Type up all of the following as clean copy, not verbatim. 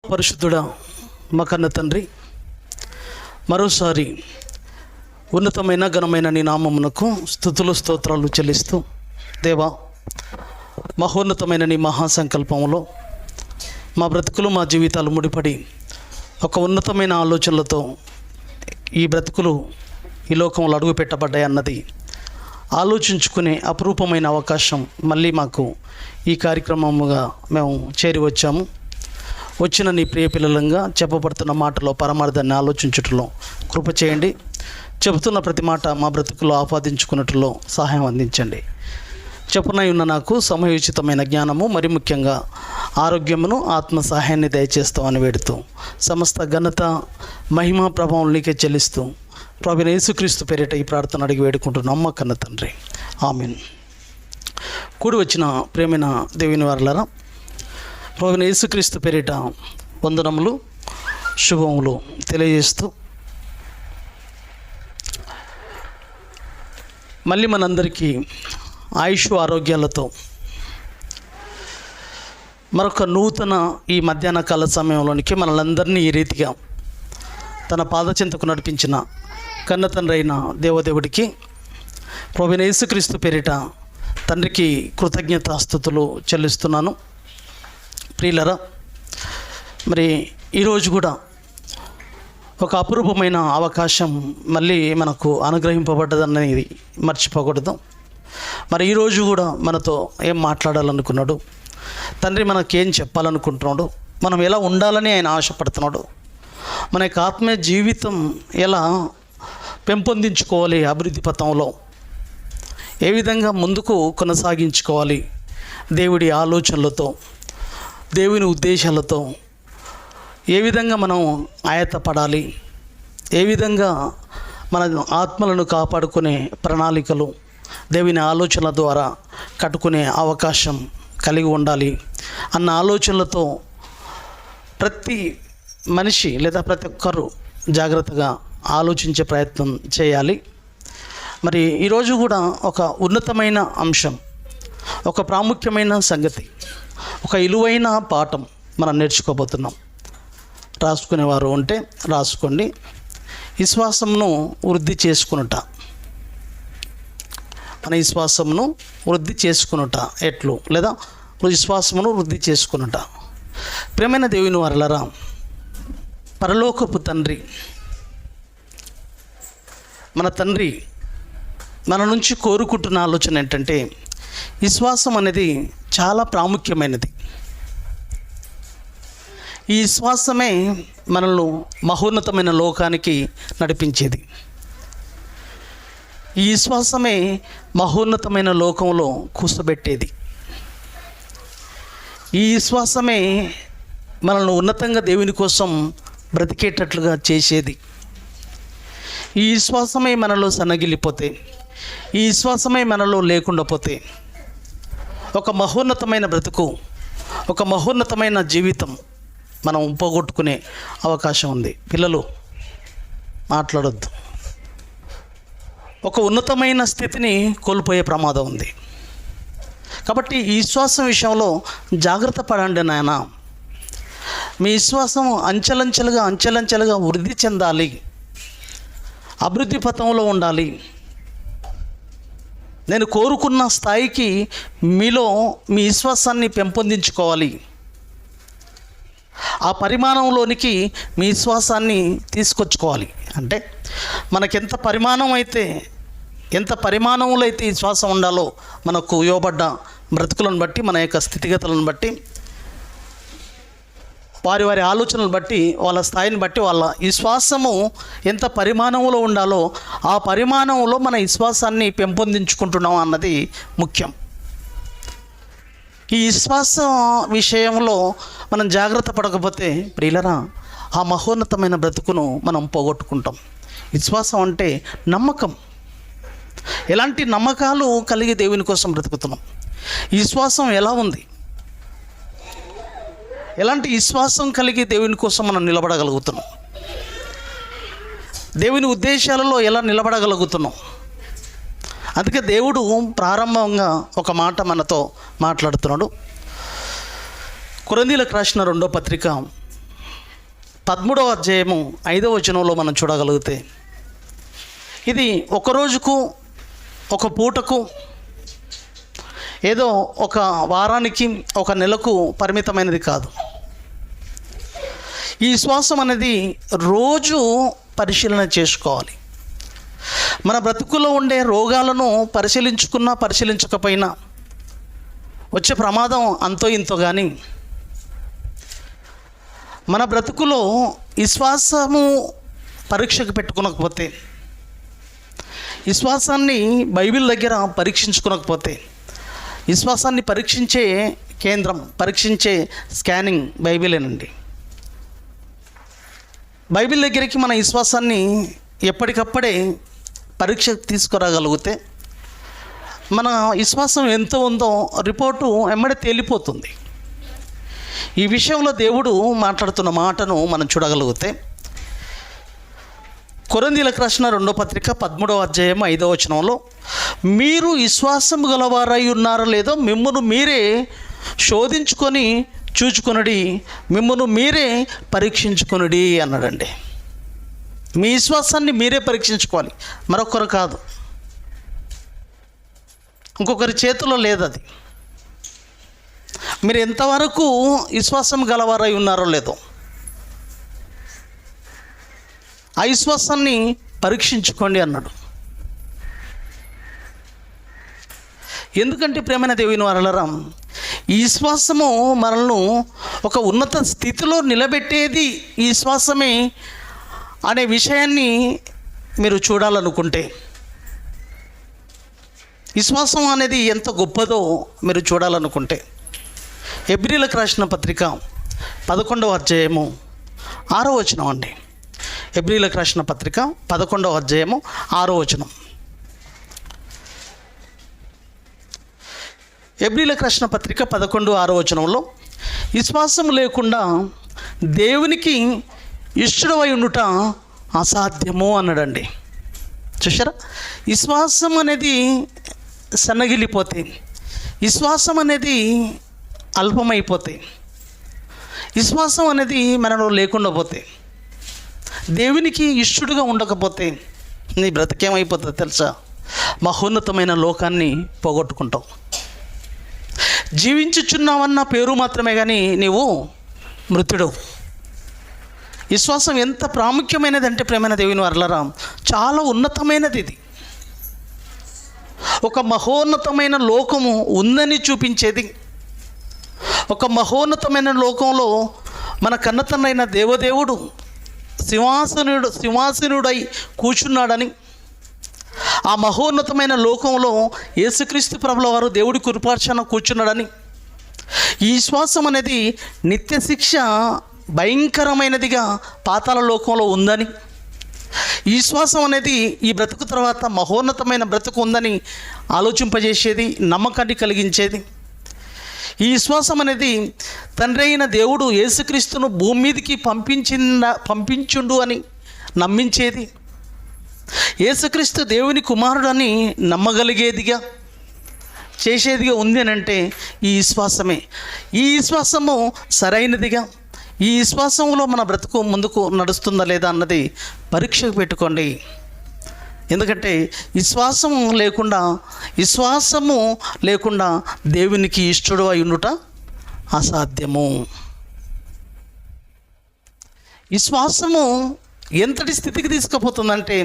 పరిశుద్ధుడా మా కన్న తండ్రి, మరోసారి ఉన్నతమైన ఘనమైన నీ నామమునకు స్తుతులు స్తోత్రాలు చెల్లిస్తూ, దేవా మహోన్నతమైన నీ మహాసంకల్పంలో మా బ్రతుకులు మా జీవితాలు ముడిపడి ఒక ఉన్నతమైన ఆలోచనలతో ఈ బ్రతుకులు ఈ లోకంలో అడుగు పెట్టబడ్డాయి అన్నది ఆలోచించుకునే అపురూపమైన అవకాశం మళ్ళీ మాకు ఈ కార్యక్రమముగా మేము చేరి వచ్చాము. వచ్చిన నీ ప్రియ పిల్లలంగా చెప్పబడుతున్న మాటలో పరమార్థాన్ని ఆలోచించుటలో కృప చేయండి. చెబుతున్న ప్రతి మాట మా బ్రతుకులో ఆపాదించుకున్నట్లో సహాయం అందించండి. చెప్పునై ఉన్న నాకు సమయోచితమైన జ్ఞానము, మరి ముఖ్యంగా ఆరోగ్యమును, ఆత్మ సహాయాన్ని దయచేస్తామని వేడుతూ, సమస్త ఘనత మహిమ ప్రభావం నీకే చెల్లిస్తూ, ప్రభువైన యేసుక్రీస్తు పేరిట ఈ ప్రార్థన అడిగి వేడుకుంటున్నాం మా కన్న తండ్రి, ఆమేన్. కూడి వచ్చిన ప్రేమైన దేవుని వారలారా, ప్రభువైన యేసుక్రీస్తు పేరిట వందనములు, శుభములు తెలియజేస్తూ, మళ్ళీ మనందరికీ ఆయుష్ ఆరోగ్యాలతో మరొక నూతన ఈ మధ్యాహ్న కాల సమయంలోనికి మనలందరినీ ఈ రీతిగా తన పాదచెంతకు నడిపించిన కన్న తండ్రి అయిన దేవదేవుడికి, ప్రభువైన యేసుక్రీస్తు పేరిట తండ్రికి కృతజ్ఞతాస్తుతులు చెల్లిస్తున్నాను. ప్రియులరా, మరి ఈరోజు కూడా ఒక అపురూపమైన అవకాశం మళ్ళీ మనకు అనుగ్రహింపబడ్డదనేది మర్చిపోకూడదు. మరి ఈరోజు కూడా మనతో ఏం మాట్లాడాలనుకున్నాడు తండ్రి, మనకేం చెప్పాలనుకుంటున్నాడు, మనం ఎలా ఉండాలని ఆయన ఆశపడుతున్నాడు, మన యొక్క ఆత్మీయ జీవితం ఎలా పెంపొందించుకోవాలి, అభివృద్ధి పథంలో ఏ విధంగా ముందుకు కొనసాగించుకోవాలి, దేవుడి ఆలోచనలతో, దేవుని ఉద్దేశాలతో ఏ విధంగా మనం ఆయత్తపడాలి, ఏ విధంగా మన ఆత్మలను కాపాడుకునే ప్రణాళికలు దేవుని ఆలోచనల ద్వారా కట్టుకునే అవకాశం కలిగి ఉండాలి అన్న ఆలోచనలతో ప్రతి మనిషి లేదా ప్రతి ఒక్కరు జాగ్రత్తగా ఆలోచించే ప్రయత్నం చేయాలి. మరి ఈరోజు కూడా ఒక ఉన్నతమైన అంశం, ఒక ప్రాముఖ్యమైన సంగతి, ఒక విలువైన పాఠం మనం నేర్చుకోబోతున్నాం. రాసుకునేవారు ఉంటే రాసుకోండి. విశ్వాసమును వృద్ధి చేసుకునుట. మన విశ్వాసమును వృద్ధి చేసుకునుట ఎట్లు, లేదా విశ్వాసమును వృద్ధి చేసుకునుట. ప్రియమైన దేవుని వారలారా, పరలోకపు తండ్రి, మన తండ్రి మన నుంచి కోరుకుంటున్న ఆలోచన ఏంటంటే, విశ్వాసం అనేది చాలా ప్రాముఖ్యమైనది. ఈ విశ్వాసమే మనల్ని మహోన్నతమైన లోకానికి నడిపించేది. ఈ విశ్వాసమే మహోన్నతమైన లోకంలో కూర్చోబెట్టేది. ఈ విశ్వాసమే మనల్ని ఉన్నతంగా దేవుని కోసం బ్రతికేటట్లుగా చేసేది. ఈ విశ్వాసమే మనలో సన్నగిల్లిపోతే, ఈ విశ్వాసమే మనలో లేకుండా పోతే ఒక మహోన్నతమైన బ్రతుకు, ఒక మహోన్నతమైన జీవితం మనం పోగొట్టుకునే అవకాశం ఉంది. పిల్లలు మాట్లాడొద్దు. ఒక ఉన్నతమైన స్థితిని కోల్పోయే ప్రమాదం ఉంది. కాబట్టి ఈ విశ్వాసం విషయంలో జాగ్రత్త పడండి నాయన. మీ విశ్వాసం అంచెలంచెలుగా వృద్ధి చెందాలి, అభివృద్ధి పథంలో ఉండాలి. నేను కోరుకున్న స్థాయికి మీలో మీ విశ్వాసాన్ని పెంపొందించుకోవాలి. ఆ పరిమాణంలోనికి మీ విశ్వాసాన్ని తీసుకొచ్చుకోవాలి. అంటే మనకెంత పరిమాణంలో అయితే విశ్వాసం ఉండాలో, మనకు ఇవ్వబడ్డ బ్రతుకులను బట్టి, మన యొక్క స్థితిగతులను బట్టి, వారి ఆలోచనలను బట్టి, వాళ్ళ స్థాయిని బట్టి వాళ్ళ విశ్వాసము ఎంత పరిమాణంలో ఉండాలో ఆ పరిమాణంలో మన విశ్వాసాన్ని పెంపొందించుకుంటున్నాం అన్నది ముఖ్యం. ఈ విశ్వాసం విషయంలో మనం జాగ్రత్త పడకపోతే ప్రియులరా, ఆ మహోన్నతమైన బ్రతుకును మనం పోగొట్టుకుంటాం. విశ్వాసం అంటే నమ్మకం. ఎలాంటి నమ్మకాలు కలిగి దేవుని కోసం బ్రతుకుతున్నాం? ఈ విశ్వాసం ఎలా ఉంది? ఎలాంటి విశ్వాసం కలిగి దేవుని కోసం మనం నిలబడగలుగుతున్నాం? దేవుని ఉద్దేశాలలో ఎలా నిలబడగలుగుతున్నాం? అందుకే దేవుడు ప్రారంభంగా ఒక మాట మనతో మాట్లాడుతున్నాడు. కొరింథీయులకు రాసిన 2వ పత్రిక 13వ అధ్యాయము 5వ వచనంలో మనం చూడగలిగితే, ఇది ఒక రోజుకు, ఒక పూటకు, ఏదో ఒక వారానికి, ఒక నెలకు పరిమితమైనది కాదు. ఈ విశ్వాసం అనేది రోజు పరిశీలన చేసుకోవాలి. మన బ్రతుకులో ఉండే రోగాలను పరిశీలించుకున్నా పరిశీలించకపోయినా వచ్చే ప్రమాదం అంతో ఇంతో. కానీ మన బ్రతుకులో విశ్వాసము పరీక్షకు పెట్టుకోనకపోతే, విశ్వాసాన్ని బైబిల్ దగ్గర పరీక్షించుకోనకపోతే, విశ్వాసాన్ని పరీక్షించే కేంద్రం, పరీక్షించే స్కానింగ్ బైబిలేనండి. బైబిల్ దగ్గరికి మన విశ్వాసాన్ని ఎప్పటికప్పుడే పరీక్ష తీసుకురాగలిగితే మన విశ్వాసం ఎంత ఉందో రిపోర్టు ఎమ్మడే తేలిపోతుంది. ఈ విషయంలో దేవుడు మాట్లాడుతున్న మాటను మనం చూడగలిగితే, కొరింథీయులకు రాసిన 2వ పత్రిక 13వ అధ్యాయం 5వ వచనంలో, మీరు విశ్వాసం గలవారై ఉన్నారో లేదో మిమ్మును మీరే శోధించుకొని చూచుకొనుడి, మిమ్మును మీరే పరీక్షించుకొనుడి అన్నాడండి. మీ విశ్వాసాన్ని మీరే పరీక్షించుకోవాలి, మరొకరు కాదు, ఇంకొకరి చేతిలో లేదు. అది మీరు ఎంతవరకు విశ్వాసం గలవారై ఉన్నారో లేదో ఆ విశ్వాసాన్ని పరీక్షించుకోండి అన్నాడు. ఎందుకంటే ప్రియమైన దేవుని వారలారా, ఈ విశ్వాసము మనల్ని ఒక ఉన్నత స్థితిలో నిలబెట్టేది ఈ విశ్వాసమే అనే విషయాన్ని మీరు చూడాలనుకుంటే, విశ్వాసం అనేది ఎంత గొప్పదో మీరు చూడాలనుకుంటే, హెబ్రీయులకు రాసిన పత్రిక 11వ అధ్యాయము 6వ వచనం అండి. హెబ్రీయులకు రాసిన పత్రిక 11వ అధ్యాయము 6వ వచనం. హెబ్రీయులకు రాసిన పత్రిక 11:6వ వచనంలో, విశ్వాసం లేకుండా దేవునికి ఇష్టడవై ఉండుట అసాధ్యము అన్నాడండి. చూసారా, విశ్వాసం అనేది సన్నగిలిపోతే, విశ్వాసం అనేది అల్పమైపోతే, విశ్వాసం అనేది మనలో లేకుండా పోతే, దేవునికి ఇష్టడుగా ఉండకపోతే నీ బ్రతికేమైపోతుంది తెలుసా? మహోన్నతమైన లోకాన్ని పోగొట్టుకుంటావు. జీవించుచున్నావన్న పేరు మాత్రమే కానీ నీవు మృతుడు. విశ్వాసం ఎంత ప్రాముఖ్యమైనది అంటే ప్రేమైన దేవుని వారలారా, చాలా ఉన్నతమైనది. ఇది ఒక మహోన్నతమైన లోకము ఉందని చూపించేది. ఒక మహోన్నతమైన లోకంలో మన కన్నతన్నైన దేవదేవుడు సింహాసనుడై కూర్చున్నాడని, ఆ మహోన్నతమైన లోకంలో యేసుక్రీస్తు ప్రభుల వారు దేవుడి కురుపార్చన కూర్చున్నాడని, ఈ విశ్వాసం అనేది నిత్య శిక్ష భయంకరమైనదిగా పాతాళ లోకంలో ఉందని, ఈ విశ్వాసం అనేది ఈ బ్రతుకు తర్వాత మహోన్నతమైన బ్రతుకు ఉందని ఆలోచింపజేసేది, నమ్మకాన్ని కలిగించేది. ఈ విశ్వాసం అనేది తండ్రి అయిన దేవుడు యేసుక్రీస్తును భూమి మీదకి పంపించుండు అని నమ్మించేది. యేసుక్రీస్తు దేవుని కుమారుడు అని నమ్మగలిగేదిగా చేసేదిగా ఉంది అని అంటే ఈ విశ్వాసమే. ఈ విశ్వాసము సరైనదిగా, ఈ విశ్వాసంలో మన బ్రతుకు ముందుకు నడుస్తుందా లేదా అన్నది పరీక్షకు పెట్టుకోండి. ఎందుకంటే విశ్వాసము లేకుండా దేవునికి ఇష్టడు అయి ఉండుట అసాధ్యము. విశ్వాసము ఎంతటి స్థితికి తీసుకుపోతుందంటే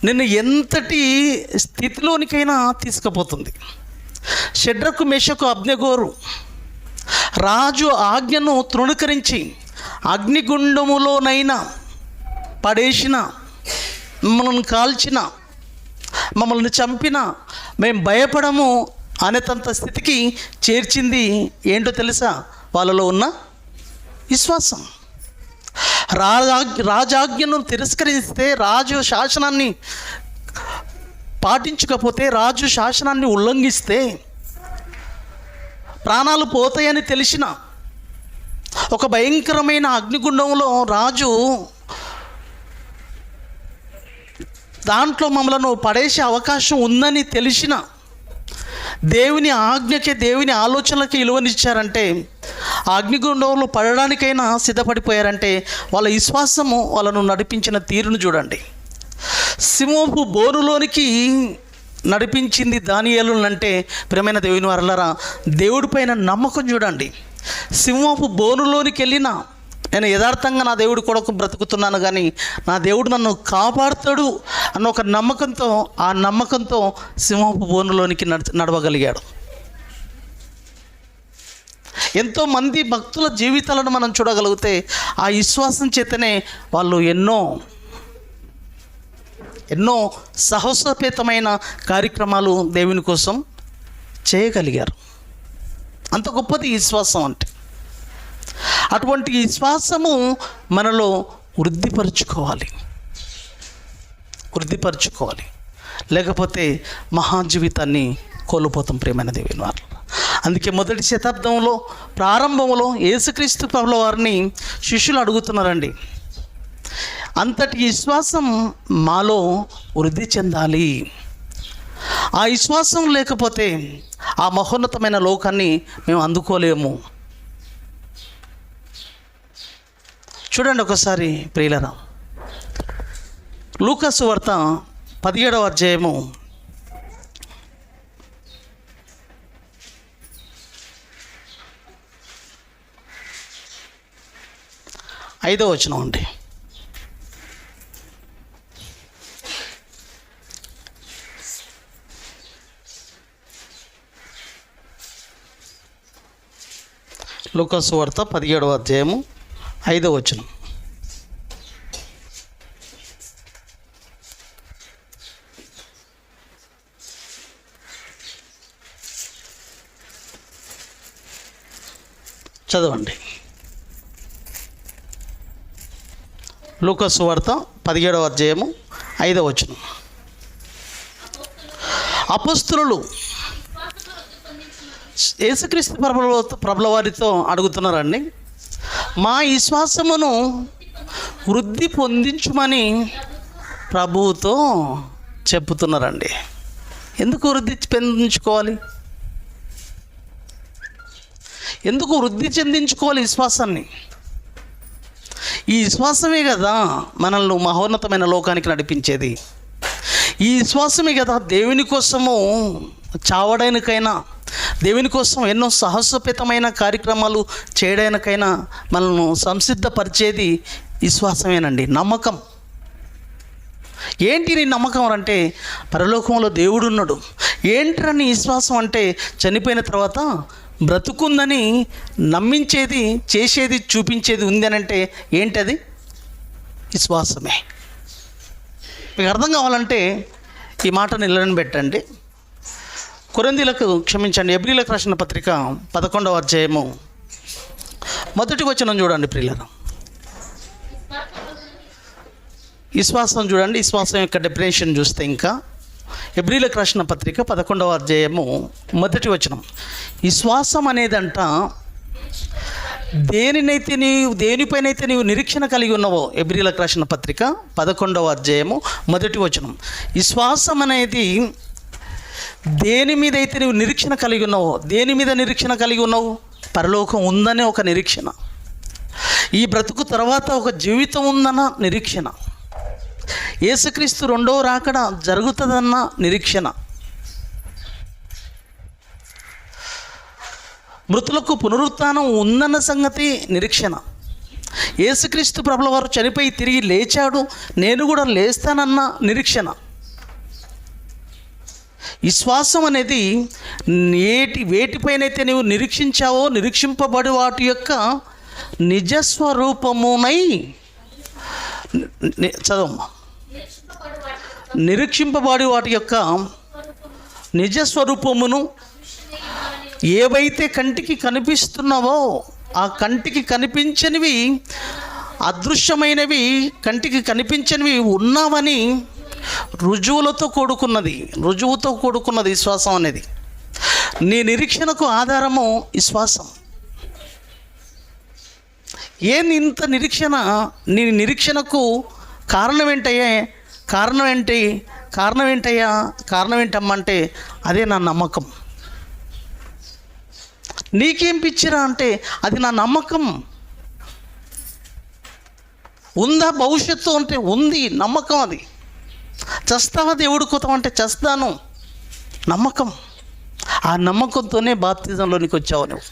నిన్ను ఎంతటి స్థితిలోనికైనా తీసుకుపోతుంది. షడ్రకు మేషకు అబ్నెగోరు రాజు ఆజ్ఞను తృణీకరించి అగ్నిగుండములోనైనా పడేసిన, మమ్మల్ని కాల్చిన, మమ్మల్ని చంపిన మేము భయపడము అనేటంత స్థితికి చేర్చింది ఏంటో తెలుసా? వాళ్ళలో ఉన్న విశ్వాసం. రాజాజ్ఞను తిరస్కరిస్తే, రాజు శాసనాన్ని పాటించకపోతే, రాజు శాసనాన్ని ఉల్లంఘిస్తే ప్రాణాలు పోతాయని తెలిసిన ఒక భయంకరమైన అగ్నిగుండంలో రాజు దాంట్లో మమ్మలను పడేసే అవకాశం ఉందని తెలిసిన దేవుని ఆజ్ఞకే, దేవుని ఆలోచనలకి విలువనిచ్చారంటే, అగ్నిగుండంలో పడడానికైనా సిద్ధపడిపోయారంటే వాళ్ళ విశ్వాసము వాళ్ళను నడిపించిన తీరును చూడండి. సింహపు బోనులోనికి నడిపించింది దానియేలు అంటే, ప్రియమైన దేవుని వారలారా, దేవుడి పైన నమ్మకం చూడండి. సింహపు బోనులోనికి వెళ్ళినా నేను యథార్థంగా నా దేవుడి కొరకు బ్రతుకుతున్నాను, కానీ నా దేవుడు నన్ను కాపాడుతాడు అన్న ఒక నమ్మకంతో, ఆ నమ్మకంతో సింహపు బోనులోనికి నడవగలిగాడు. ఎంతోమంది భక్తుల జీవితాలను మనం చూడగలిగితే ఆ విశ్వాసం చేతనే వాళ్ళు ఎన్నో సాహసోపేతమైన కార్యక్రమాలు దేవుని కోసం చేయగలిగారు. అంత గొప్పది విశ్వాసం అంటే. అటువంటి విశ్వాసము మనలో వృద్ధిపరుచుకోవాలి, లేకపోతే మహాజీవితాన్ని కోల్పోతాం ప్రియమైన దేవుని వారు. అందుకే మొదటి శతాబ్దంలో ప్రారంభంలో యేసుక్రీస్తు ప్రభుల వారిని శిష్యులు అడుగుతున్నారండి, అంతటి విశ్వాసం మాలో వృద్ధి చెందాలి. ఆ విశ్వాసం లేకపోతే ఆ మహోన్నతమైన లోకాన్ని మేము అందుకోలేము. చూడండి ఒకసారి ప్రియులరా, లూకా సువార్త 17వ అధ్యాయము 5వ వచనం అండి. లూకా సువార్త 17వ అధ్యాయము 5వ వచనం. చదవండి. లూకా సువార్త 17వ అధ్యాయము 5వ వచనం. అపొస్తలులు యేసుక్రీస్తు ప్రభుల వారితో అడుగుతున్నారండి, మా విశ్వాసమును వృద్ధి పొందించుమని ప్రభువుతో చెప్పుతున్నారండి. ఎందుకు వృద్ధి పొందించుకోవాలి? ఎందుకు వృద్ధి చెందించుకోవాలి విశ్వాసాన్ని? ఈ విశ్వాసమే కదా మనల్ని మహోన్నతమైన లోకానికి నడిపించేది. ఈ విశ్వాసమే కదా దేవుని కోసము చావడానికైనా, దేవుని కోసం ఎన్నో సాహసోపేతమైన కార్యక్రమాలు చేయడానికైనా మనల్ని సంసిద్ధపరిచేది విశ్వాసమేనండి, నమ్మకం. ఏంటి నీ నమ్మకం అంటే, పరలోకంలో దేవుడు ఉన్నాడు. ఏంటి నీ విశ్వాసం అంటే, చనిపోయిన తర్వాత బ్రతుకుందని నమ్మించేది, చేసేది, చూపించేది ఉంది అని అంటే ఏంటది? విశ్వాసమే. మీకు అర్థం కావాలంటే ఈ మాట నిలబడి పెట్టండి. హెబ్రీయులకు రాసిన పత్రిక 11వ అధ్యాయము 1వ వచనం చూడండి ప్రియులారా. విశ్వాసం చూడండి, విశ్వాసం యొక్క డెఫినేషన్ చూస్తే ఇంకా హెబ్రీయులకు రాసిన పత్రిక 11వ అధ్యాయము 1వ వచనం. విశ్వాసం అనేదంట దేనిపైనైతే నీవు నిరీక్షణ కలిగి ఉన్నావో, హెబ్రీయులకు రాసిన పత్రిక 11వ అధ్యాయము 1వ వచనం. విశ్వాసం అనేది దేని మీద అయితే నువ్వు నిరీక్షణ కలిగి ఉన్నావో, దేని మీద నిరీక్షణ కలిగి ఉన్నావు? పరలోకం ఉందనే ఒక నిరీక్షణ, ఈ బ్రతుకు తర్వాత ఒక జీవితం ఉందన్న నిరీక్షణ, యేసుక్రీస్తు రెండవ రాకడ జరుగుతుందన్న నిరీక్షణ, మృతులకు పునరుత్థానం ఉందన్న సంగతి నిరీక్షణ, యేసుక్రీస్తు ప్రభుల వారు చనిపోయి తిరిగి లేచాడు, నేను కూడా లేస్తానన్న నిరీక్షణ. విశ్వాసం అనేది వేటిపైనైతే నీవు నిరీక్షించావో, నిరీక్షింపబడి వాటి యొక్క నిజస్వరూపమునై చదవమ్మా. నిరీక్షింపబడి వాటి యొక్క నిజస్వరూపమును ఏవైతే కంటికి కనిపిస్తున్నావో, ఆ కంటికి కనిపించనివి, అదృశ్యమైనవి, కంటికి కనిపించనివి ఉన్నావని రుజువుతో కూడుకున్నది విశ్వాసం అనేది. నీ నిరీక్షణకు ఆధారము విశ్వాసం. ఏంది ఇంత నిరీక్షణ? నీ నిరీక్షణకు కారణం ఏంటమ్మా అంటే అదే నా నమ్మకం. నీకేం పిచ్చిరా అంటే అది నా నమ్మకం. ఉందా భవిష్యత్తు అంటే ఉంది, నమ్మకం. అది చస్తావా దేవుడి కోసం అంటే చస్తాను, నమ్మకం. ఆ నమ్మకంతోనే బాప్తిజంలోనికి వచ్చావు నువ్వు.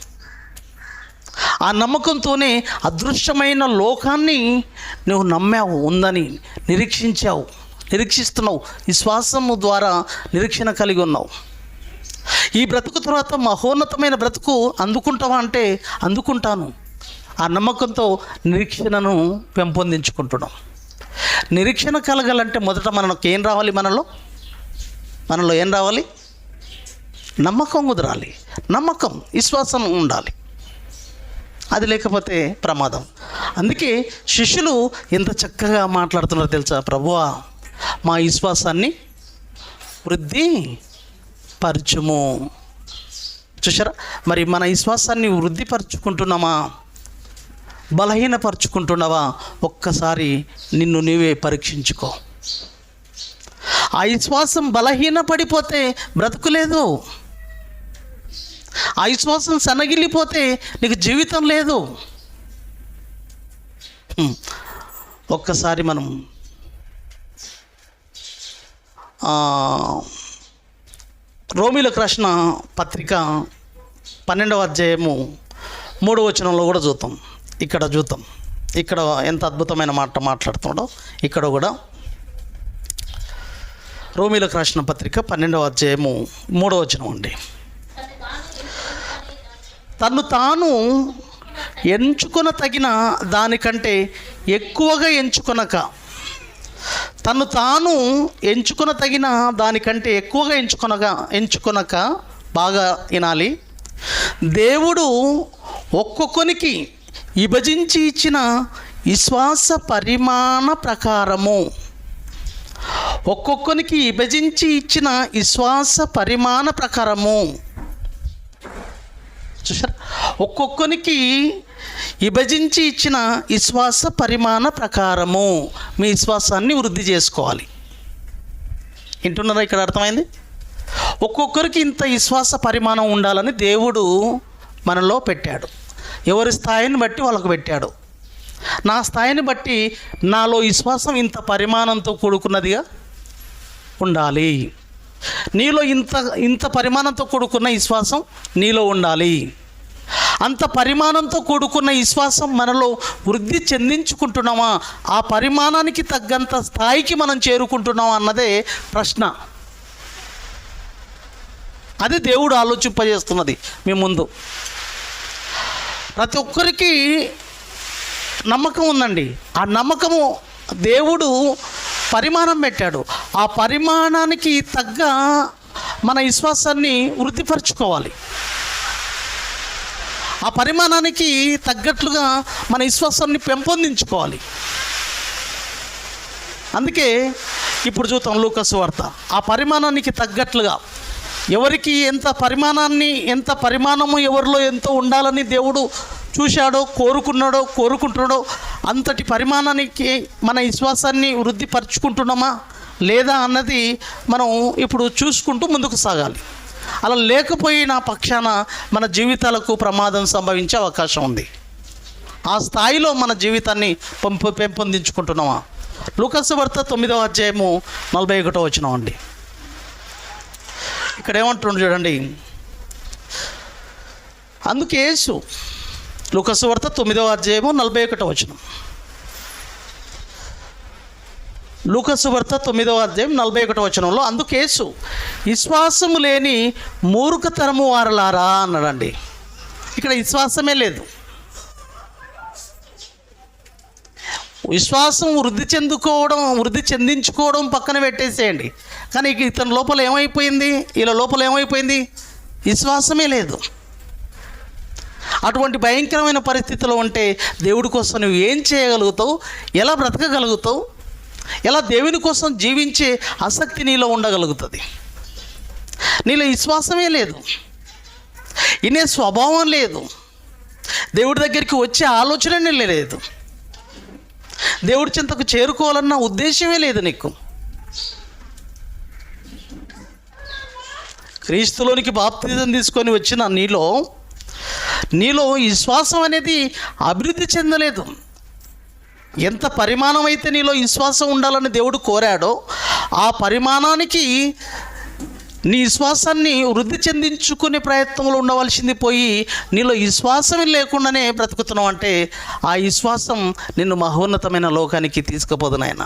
ఆ నమ్మకంతోనే అదృశ్యమైన లోకాన్ని నువ్వు నమ్మావు, ఉందని నిరీక్షించావు, నిరీక్షిస్తున్నావు. విశ్వాసము ద్వారా నిరీక్షణ కలిగి ఉన్నావు. ఈ బ్రతుకు తర్వాత మహోన్నతమైన బ్రతుకు అందుకుంటావా అంటే అందుకుంటాను. ఆ నమ్మకంతో నిరీక్షణను పెంపొందించుకుంటున్నాం. నిరీక్షణ కలగాలంటే మొదట మనకు ఏం రావాలి? మనలో ఏం రావాలి? నమ్మకం కుదరాలి. నమ్మకం, విశ్వాసం ఉండాలి. అది లేకపోతే ప్రమాదం. అందుకే శిష్యులు ఎంత చక్కగా మాట్లాడుతున్నారో తెలుసా? ప్రభువా, మా విశ్వాసాన్ని వృద్ధి పరచుము. చూసారా? మరి మన విశ్వాసాన్ని వృద్ధిపరచుకుంటున్నామా, బలహీనపరుచుకుంటున్నావా? ఒక్కసారి నిన్ను నీవే పరీక్షించుకో. ఆ విశ్వాసం బలహీనపడిపోతే బ్రతుకులేదు. ఆ విశ్వాసం సన్నగిల్లిపోతే నీకు జీవితం లేదు. ఒక్కసారి మనం రోమీలకు రాసిన పత్రిక 12వ అధ్యాయము 3వ వచనంలో కూడా చూద్దాం. ఇక్కడ ఎంత అద్భుతమైన మాట మాట్లాడుతున్నాడో ఇక్కడ కూడా. రోమీలకు రాసిన పత్రిక 12వ అధ్యాయము 3వ వచనం అండి. తను తాను ఎంచుకొన తగిన దానికంటే ఎక్కువగా ఎంచుకొనక, తను తాను ఎంచుకొన తగిన దానికంటే ఎక్కువగా ఎంచుకొనక బాగా వినాలి. దేవుడు ఒక్కొక్కనికి విభజించి ఇచ్చిన విశ్వాస పరిమాణ ప్రకారము, ఒక్కొక్కనికి విభజించి ఇచ్చిన విశ్వాస పరిమాణ ప్రకారము. చూసారా? ఒక్కొక్కనికి విభజించి ఇచ్చిన విశ్వాస పరిమాణ ప్రకారము మీ విశ్వాసాన్ని వృద్ధి చేసుకోవాలి. వింటున్నారా? ఇక్కడ అర్థమైంది. ఒక్కొక్కరికి ఇంత విశ్వాస పరిమాణం ఉండాలని దేవుడు మనలో పెట్టాడు. ఎవరి స్థాయిని బట్టి వాళ్ళకు పెట్టాడు. నా స్థాయిని బట్టి నాలో విశ్వాసం ఇంత పరిమాణంతో కూడుకున్నదిగా ఉండాలి. నీలో ఇంత పరిమాణంతో కూడుకున్న విశ్వాసం నీలో ఉండాలి. అంత పరిమాణంతో కూడుకున్న విశ్వాసం మనలో వృద్ధి చెందించుకుంటున్నామా, ఆ పరిమాణానికి తగ్గంత స్థాయికి మనం చేరుకుంటున్నామా అన్నదే ప్రశ్న. అది దేవుడు ఆలోచింపజేస్తున్నది మీ ముందు. ప్రతి ఒక్కరికి నమ్మకం ఉందండి. ఆ నమ్మకము దేవుడు పరిమాణం పెట్టాడు. ఆ పరిమాణానికి తగ్గ మన విశ్వాసాన్ని వృద్ధిపరచుకోవాలి. ఆ పరిమాణానికి తగ్గట్లుగా మన విశ్వాసాన్ని పెంపొందించుకోవాలి. అందుకే ఇప్పుడు చూద్దాం లూకాసు వార్త. ఆ పరిమాణానికి తగ్గట్లుగా ఎవరికి ఎంత పరిమాణము ఎవరిలో ఎంతో ఉండాలని దేవుడు చూశాడో, కోరుకుంటున్నాడో అంతటి పరిమాణానికి మన విశ్వాసాన్ని వృద్ధిపరచుకుంటున్నామా లేదా అన్నది మనం ఇప్పుడు చూసుకుంటూ ముందుకు సాగాలి. అలా లేకపోయిన పక్షాన మన జీవితాలకు ప్రమాదం సంభవించే అవకాశం ఉంది. ఆ స్థాయిలో మన జీవితాన్ని పెంపొందించుకుంటున్నామా? లూకాసు వార్త 9వ అధ్యాయము 41వ వచనం అండి. ఇక్కడ ఏమంటున్నాడు చూడండి. అందుకే యేసు, లూకాసు వార్త 9వ అధ్యాయము 41వ వచనం. లూకాసు వార్త 9వ అధ్యాయం 41వ వచనంలో, అందుకు యేసు, విశ్వాసము లేని మూర్ఖతరము వారలారా అన్నాడండి. ఇక్కడ విశ్వాసమే లేదు. విశ్వాసం వృద్ధి చెందించుకోవడం పక్కన పెట్టేసేయండి. కానీ ఇతని లోపల ఏమైపోయింది? ఇలా లోపల ఏమైపోయింది? విశ్వాసమే లేదు. అటువంటి భయంకరమైన పరిస్థితిలో ఉంటే దేవుడి కోసం నువ్వు ఏం చేయగలుగుతావు? ఎలా బ్రతకగలుగుతావు? ఎలా దేవుని కోసం జీవించే ఆసక్తి నీలో ఉండగలుగుతుంది? నీలో విశ్వాసమే లేదు, వినే స్వభావం లేదు, దేవుడి దగ్గరికి వచ్చే ఆలోచనే లేదు, దేవుడి చింతకు చేరుకోవాలన్న ఉద్దేశమే లేదు నీకు. క్రీస్తులోనికి బాప్తిజం తీసుకొని వచ్చిన నీలో నీలో విశ్వాసం అనేది అభివృద్ధి చెందలేదు. ఎంత పరిమాణం అయితే నీలో విశ్వాసం ఉండాలని దేవుడు కోరాడో ఆ పరిమాణానికి నీ విశ్వాసాన్ని వృద్ధి చెందించుకునే ప్రయత్నంలో ఉండవలసింది పోయి నీలో విశ్వాసం లేకుండానే బ్రతుకుతున్నావు అంటే ఆ విశ్వాసం నిన్ను మహోన్నతమైన లోకానికి తీసుకుపోదు నాయన.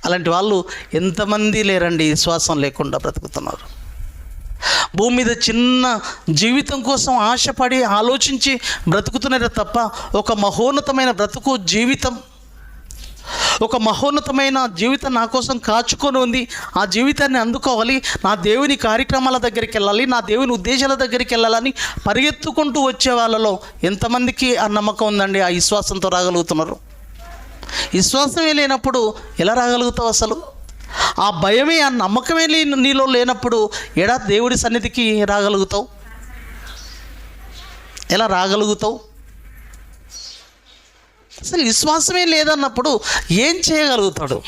అలాంటి వాళ్ళు ఎంతమంది లేరండి విశ్వాసం లేకుండా బ్రతుకుతున్నారు. భూమి మీద చిన్న జీవితం కోసం ఆశపడి ఆలోచించి బ్రతుకుతున్నారే తప్ప ఒక మహోన్నతమైన బ్రతుకు జీవితం, ఒక మహోన్నతమైన జీవితం నా కోసం కాచుకొని ఉంది, ఆ జీవితాన్ని అందుకోవాలి, నా దేవుని కార్యక్రమాల దగ్గరికి వెళ్ళాలి, నా దేవుని ఉద్దేశాల దగ్గరికి వెళ్ళాలని పరిగెత్తుకుంటూ వచ్చే వాళ్ళలో ఎంతమందికి ఆ నమ్మకం ఉందండి? ఆ విశ్వాసంతో రాగలుగుతున్నారు? విశ్వాసమే లేనప్పుడు ఎలా రాగలుగుతావు? అసలు ఆ భయమే, ఆ నమ్మకమే నీలో లేనప్పుడు ఎడా దేవుడి సన్నిధికి రాగలుగుతావు? ఎలా రాగలుగుతావు? అసలు విశ్వాసమే లేదన్నప్పుడు ఏం చేయగలుగుతాడు?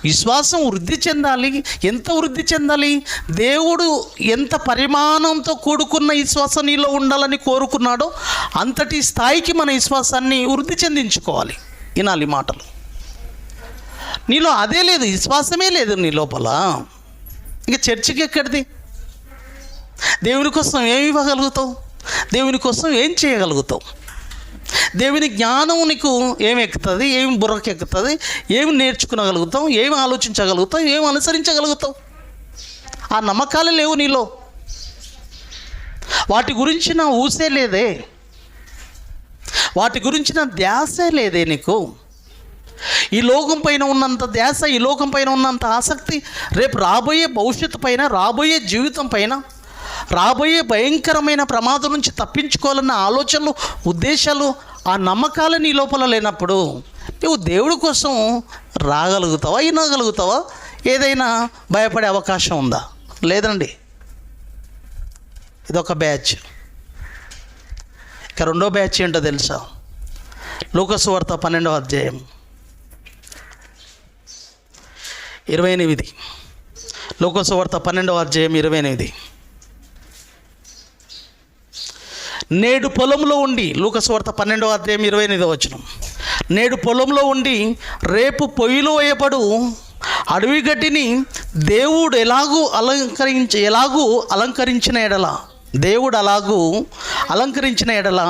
విశ్వాసం వృద్ధి చెందాలి. ఎంత వృద్ధి చెందాలి? దేవుడు ఎంత పరిమాణంతో కూడుకున్న విశ్వాసం నీలో ఉండాలని కోరుకున్నాడో అంతటి స్థాయికి మన విశ్వాసాన్ని వృద్ధి చెందించుకోవాలి. వినాలి మాటలు. నీలో అదే లేదు, విశ్వాసమే లేదు నీ లోపల, ఇంక చర్చికి ఎక్కడిది? దేవుని కోసం ఏమి ఇవ్వగలుగుతావు? దేవుని కోసం ఏం చేయగలుగుతావు? దేవుని జ్ఞానం నీకు ఏమి ఎక్కుతుంది? ఏమి బుర్రకి ఎక్కుతుంది? ఏమి నేర్చుకునగలుగుతావు? ఏమి ఆలోచించగలుగుతావు? ఏమి అనుసరించగలుగుతావు? ఆ నమ్మకాలు లేవు నీలో. వాటి గురించిన ఊసే లేదే, వాటి గురించిన ధ్యాసే లేదే నీకు. ఈ లోకం పైన ఉన్నంత ధ్యాస, ఈ లోకం పైన ఉన్నంత ఆసక్తి రేపు రాబోయే భవిష్యత్తు పైన, రాబోయే జీవితం పైన, రాబోయే భయంకరమైన ప్రమాదం నుంచి తప్పించుకోవాలన్న ఆలోచనలు, ఉద్దేశాలు, ఆ నమ్మకాలు నీ లోపల లేనప్పుడు నువ్వు దేవుడి కోసం రాగలుగుతావా? వినగలుగుతావా? ఏదైనా భయపడే అవకాశం ఉందా? లేదండి. ఇదొక బ్యాచ్. ఇక రెండో బ్యాచ్ ఏంటో తెలుసా? లూకా సువార్త 12వ అధ్యాయం 28. లూకా సువార్త 12వ అధ్యాయం 28. నేడు పొలంలో ఉండి, లూకా సువార్త 12వ అధ్యాయం 28వ వచనం. నేడు పొలంలో ఉండి రేపు పొయ్యిలో వేయబడు అడవి గడ్డిని దేవుడు ఎలాగూ అలంకరించిన ఎడల, దేవుడు అలాగూ అలంకరించిన ఎడల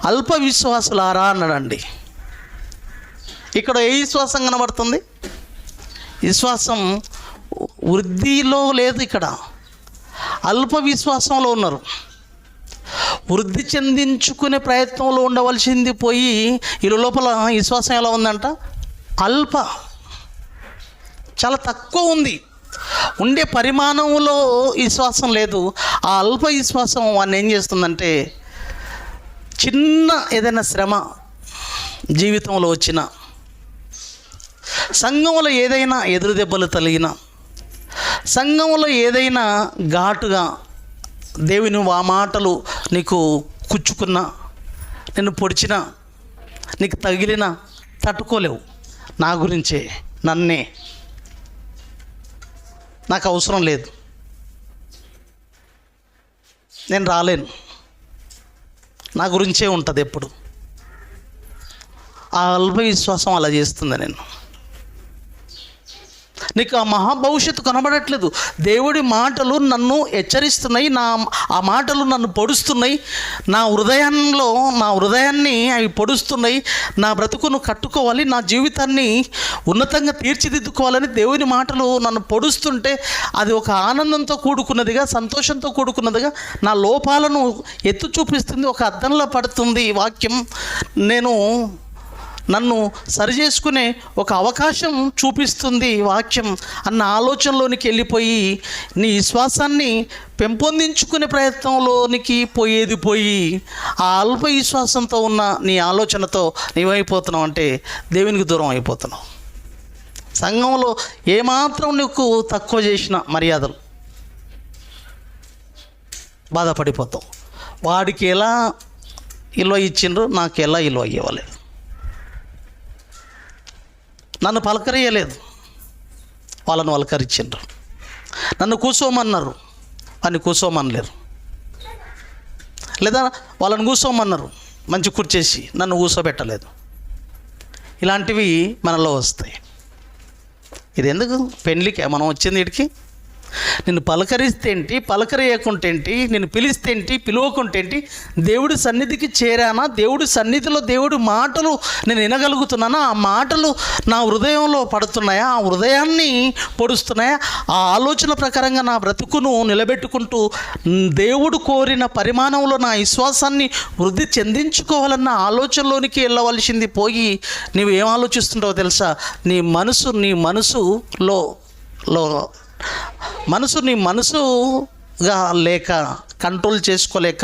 అల్ప విశ్వాసులారా అన్నాడండి. ఇక్కడ ఏ విశ్వాసం కనబడుతుంది? విశ్వాసం వృద్ధిలో లేదు, ఇక్కడ అల్ప విశ్వాసంలో ఉన్నారు. వృద్ధి చెందించుకునే ప్రయత్నంలో ఉండవలసింది పోయి వీళ్ళ లోపల విశ్వాసం ఎలా ఉందంట? అల్ప, చాలా తక్కువ ఉంది. ఉండే పరిమాణంలో విశ్వాసం లేదు. ఆ అల్ప విశ్వాసం వాడిని ఏం చేస్తుందంటే, చిన్న ఏదైనా శ్రమ జీవితంలో వచ్చిన, సంఘంలో ఏదైనా ఎదురు దెబ్బలు తగిలిన, సంఘంలో ఏదైనా ఘాటుగా దేవుని ఆ మాటలు నీకు కుచ్చుకున్నా, నిన్ను పొడిచినా, నీకు తగిలినా తట్టుకోలేవు. నా గురించే, నన్నే, నాకు అవసరం లేదు, నేను రాలేను, నా గురించే ఉంటుంది ఎప్పుడు. ఆ అల్ప విశ్వాసం అలా చేస్తుంది. నీకు ఆ మహాభవిష్యత్తు కనబడట్లేదు. దేవుడి మాటలు నన్ను హెచ్చరిస్తున్నాయి, ఆ మాటలు నన్ను పొడుస్తున్నాయి, నా హృదయాన్ని అవి పొడుస్తున్నాయి. నా బ్రతుకును కట్టుకోవాలి, నా జీవితాన్ని ఉన్నతంగా తీర్చిదిద్దుకోవాలని దేవుని మాటలు నన్ను పొడుస్తుంటే అది ఒక ఆనందంతో కూడుకున్నదిగా, సంతోషంతో కూడుకున్నదిగా, నా లోపాలను ఎత్తు చూపిస్తుంది, ఒక అద్దంలో పడుతుంది ఈ వాక్యం. నన్ను సరిచేసుకునే ఒక అవకాశం చూపిస్తుంది వాక్యం అన్న ఆలోచనలోనికి వెళ్ళిపోయి నీ విశ్వాసాన్ని పెంపొందించుకునే ప్రయత్నంలోనికి పోయి ఆ అల్ప విశ్వాసంతో ఉన్న నీ ఆలోచనతో నీవైపోతున్నావు అంటే దేవునికి దూరం అయిపోతున్నావు. సంఘంలో ఏమాత్రం నీకు తక్కువ చేసిన మర్యాదలు బాధపడిపోతావు. వాడికి ఎలా ఇల్వ ఇచ్చిండ్రు, నాకు ఎలా ఇల్వ ఇవ్వాలి, నన్ను పలకరియలేదు, వాళ్ళను పలకరించిండ్రు, నన్ను కూర్చోమన్నారు, అని కూర్చోమనలేరు. లేదా వాళ్ళని కూర్చోమన్నారు, మంచి కూర్చేసి నన్ను కూర్చోబెట్టలేదు. ఇలాంటివి మనలో వస్తాయి. ఇది ఎందుకు? పెళ్ళికే మనం వచ్చింది వీడికి. నిన్ను పలకరిస్తేంటి, పలకరియకుంటేంటి, నిన్ను పిలిస్తేంటి, పిలువకుంటేంటి, దేవుడి సన్నిధికి చేరానా, దేవుడి సన్నిధిలో దేవుడి మాటలు నేను వినగలుగుతున్నానా, ఆ మాటలు నా హృదయంలో పడుతున్నాయా, ఆ హృదయాన్ని పొడుస్తున్నాయా, ఆ ఆలోచన ప్రకారంగా నా బ్రతుకును నిలబెట్టుకుంటూ దేవుడు కోరిన పరిమాణంలో నా విశ్వాసాన్ని వృద్ధి చెందించుకోవాలన్న ఆలోచనలోనికి వెళ్ళవలసింది పోయి నీవు ఏం ఆలోచిస్తుంటావో తెలుసా? నీ మనసులో నీ మనసుగా లేక, కంట్రోల్ చేసుకోలేక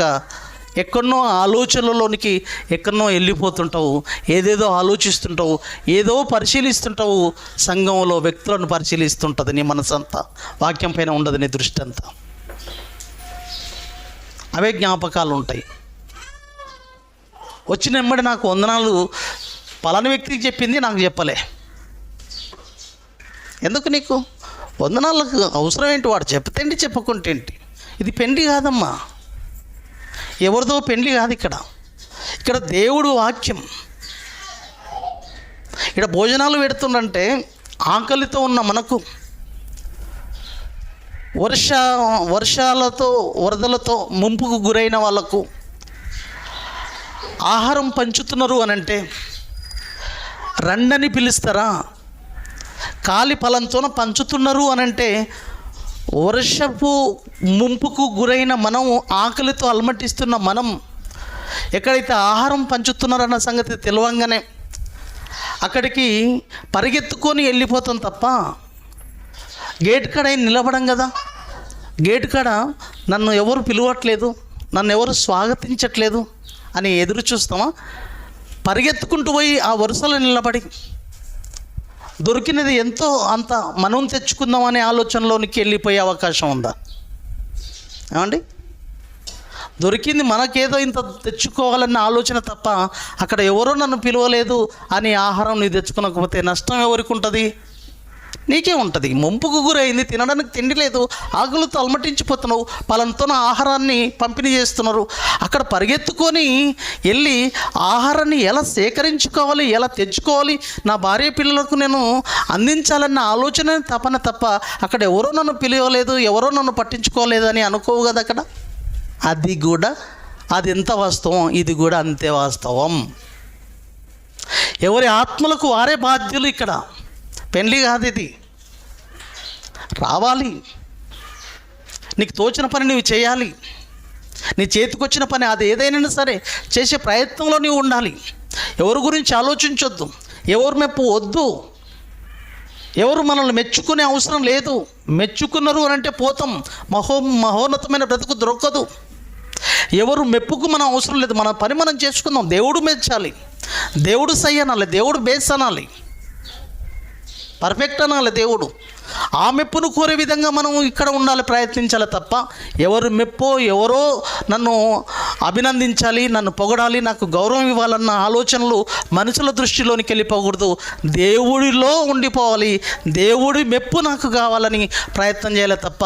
ఎక్కడనో ఆలోచనలలోనికి ఎక్కడనో వెళ్ళిపోతుంటావు. ఏదేదో ఆలోచిస్తుంటావు, ఏదో పరిశీలిస్తుంటావు. సంఘంలో వ్యక్తులను పరిశీలిస్తుంటుంది నీ మనసు అంతా. వాక్యం పైన ఉండదు నీ దృష్టి అంతా. అవే జ్ఞాపకాలు ఉంటాయి. వచ్చిన వెంబడి నాకు వందనాలు పలానా వ్యక్తికి చెప్పింది, నాకు చెప్పలే. ఎందుకు నీకు వందనాలకు అవసరం ఏంటి? వాడు చెప్తేంటి, చెప్పకుంటేంటి? ఇది పెండ్లి కాదమ్మా, ఎవరిదో పెండ్లి కాదు. ఇక్కడ దేవుడు వాక్యం. ఇక్కడ భోజనాలు పెడుతుందంటే ఆకలితో ఉన్న మనకు, వర్షాలతో వరదలతో ముంపుకు గురైన వాళ్ళకు ఆహారం పంచుతున్నారు అనంటే రండని పిలుస్తారా? కాలి ఫలంతోన పంచుతున్నారు అనంటే వర్షపు ముంపుకు గురైన మనం, ఆకలితో అలమటిస్తున్న మనం ఎక్కడైతే ఆహారం పంచుతున్నారన్న సంగతి తెలియంగానే అక్కడికి పరిగెత్తుకొని వెళ్ళిపోతాం తప్ప గేట్ కాడ నిలబడం కదా. గేట్ కాడ నన్ను ఎవరు పిలవట్లేదు, నన్ను ఎవరు స్వాగతించట్లేదు అని ఎదురు చూస్తామా? పరిగెత్తుకుంటూ పోయి ఆ వరుసలో నిలబడి దొరికినది ఎంతో అంత మనం తెచ్చుకుందామనే ఆలోచనలోనికి వెళ్ళిపోయే అవకాశం ఉందా? ఏమండి? దొరికింది మనకేదో ఇంత తెచ్చుకోవాలన్న ఆలోచన తప్ప అక్కడ ఎవరో నన్ను పిలవలేదు అని ఆహారం నీవు తెచ్చుకోకపోతే నష్టం ఎవరికి ఉంటుంది? నీకే ఉంటుంది. ముంపుకు గురైంది, తినడానికి తిండి లేదు, ఆకులతో అలమటించిపోతున్నావు, పలంతో ఆహారాన్ని పంపిణీ చేస్తున్నారు. అక్కడ పరిగెత్తుకొని వెళ్ళి ఆహారాన్ని ఎలా సేకరించుకోవాలి, ఎలా తెచ్చుకోవాలి, నా భార్య పిల్లలకు నేను అందించాలన్న ఆలోచన తపన తప్ప అక్కడ ఎవరో నన్ను పిలవలేదు, ఎవరో నన్ను పట్టించుకోలేదు అని అనుకోవు కదా. అక్కడ అది ఎంత వాస్తవం, ఇది కూడా అంతే వాస్తవం. ఎవరి ఆత్మలకు వారే బాధ్యులు. ఇక్కడ పెళ్ళి కాదు, ఇది రావాలి. నీకు తోచిన పని నువ్వు చేయాలి. నీ చేతికొచ్చిన పని అది ఏదైనా సరే చేసే ప్రయత్నంలో నీవు ఉండాలి. ఎవరి గురించి ఆలోచించొద్దు, ఎవరు మెప్పు వద్దు, ఎవరు మనల్ని మెచ్చుకునే అవసరం లేదు. మెచ్చుకున్నారు అని అంటే పోతాం, మహోన్నతమైన బ్రతుకు దొరకదు. ఎవరు మెప్పుకు మనం అవసరం లేదు. మన పని మనం చేసుకుందాం. దేవుడు మెచ్చాలి, దేవుడు సై అనాలి, దేవుడు బేస్ అనాలి, పర్ఫెక్ట్ అనాలి దేవుడు. ఆ మెప్పును కోరే విధంగా మనం ఇక్కడ ఉండాలి, ప్రయత్నించాలి తప్ప ఎవరు మెప్పో, ఎవరో నన్ను అభినందించాలి, నన్ను పొగడాలి, నాకు గౌరవం ఇవ్వాలన్న ఆలోచనలు మనుషుల దృష్టిలోనికి వెళ్ళిపోకూడదు. దేవుడిలో ఉండిపోవాలి. దేవుడి మెప్పు నాకు కావాలని ప్రయత్నం చేయాలి తప్ప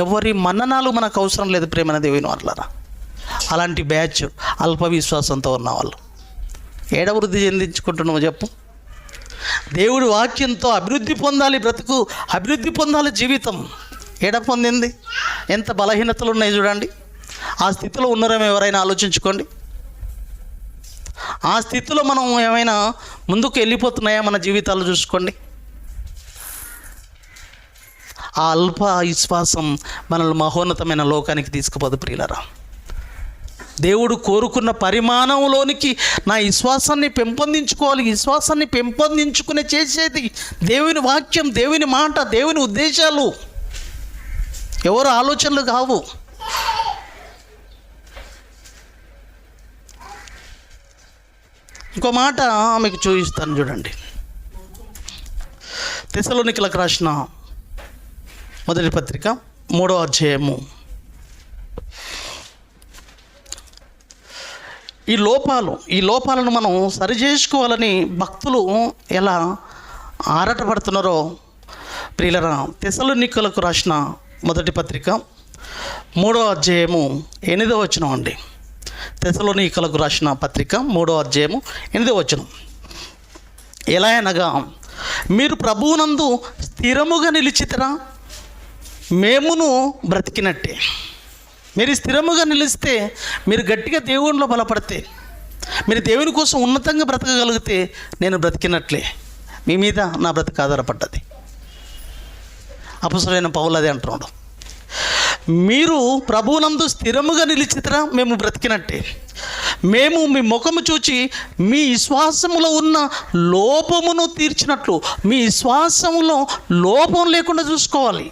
ఎవరి మన్ననాలు మనకు అవసరం లేదు. ప్రేమన దేవుని వాళ్ళరా, అలాంటి బ్యాచ్ అల్ప విశ్వాసంతో ఉన్నవాళ్ళు ఏడ వృద్ధి చెందించుకుంటున్నావు చెప్పు? దేవుడి వాక్యంతో అభివృద్ధి పొందాలి బ్రతుకు, అభివృద్ధి పొందాలి జీవితం. ఏడ పొందింది? ఎంత బలహీనతలు ఉన్నాయి చూడండి. ఆ స్థితిలో ఉన్నారేమో ఎవరైనా ఆలోచించుకోండి. ఆ స్థితిలో మనం ఏమైనా ముందుకు వెళ్ళిపోతున్నాయా మన జీవితాలు చూసుకోండి. ఆ అల్ప విశ్వాసం మనల్ని మహోన్నతమైన లోకానికి తీసుకుపోదు ప్రియులారా. దేవుడు కోరుకున్న పరిమాణంలోనికి నా విశ్వాసాన్ని పెంపొందించుకోవాలి. విశ్వాసాన్ని పెంపొందించుకునే చేసేది దేవుని వాక్యం, దేవుని మాట, దేవుని ఉద్దేశాలు, ఎవరు ఆలోచనలు కావు. ఇంకో మాట మీకు చూపిస్తాను చూడండి. తెస్సలోనికీయులకు రాసిన మొదటి పత్రిక 3వ అధ్యాయము. ఈ లోపాలను మనం సరిచేసుకోవాలని భక్తులు ఎలా ఆరాటపడుతున్నారో ప్రియులరా, తెస్సలోనికీయులకు రాసిన మొదటి పత్రిక 3వ అధ్యాయము 8వ వచనం అండి. తెస్సలోనికలకు రాసిన పత్రిక 3వ అధ్యాయము 8వ వచనం. ఎలా అనగా, మీరు ప్రభువునందు స్థిరముగా నిలిచితరా మేమును బ్రతికినట్టే. మీరు స్థిరముగా నిలిస్తే, మీరు గట్టిగా దేవునిలో బలపడితే, మీరు దేవుని కోసం ఉన్నతంగా బ్రతకగలిగితే నేను బ్రతికినట్లే. మీ మీద నా బ్రతికి ఆధారపడ్డది. అపొస్తలుడైన పౌలు అదే అంటున్నాడు. మీరు ప్రభువునందు స్థిరముగా నిలిచితరా మేము బ్రతికినట్టే. మేము మీ ముఖము చూచి మీ విశ్వాసములో ఉన్న లోపమును తీర్చినట్లు, మీ విశ్వాసములో లోపం లేకుండా చూసుకోవాలి.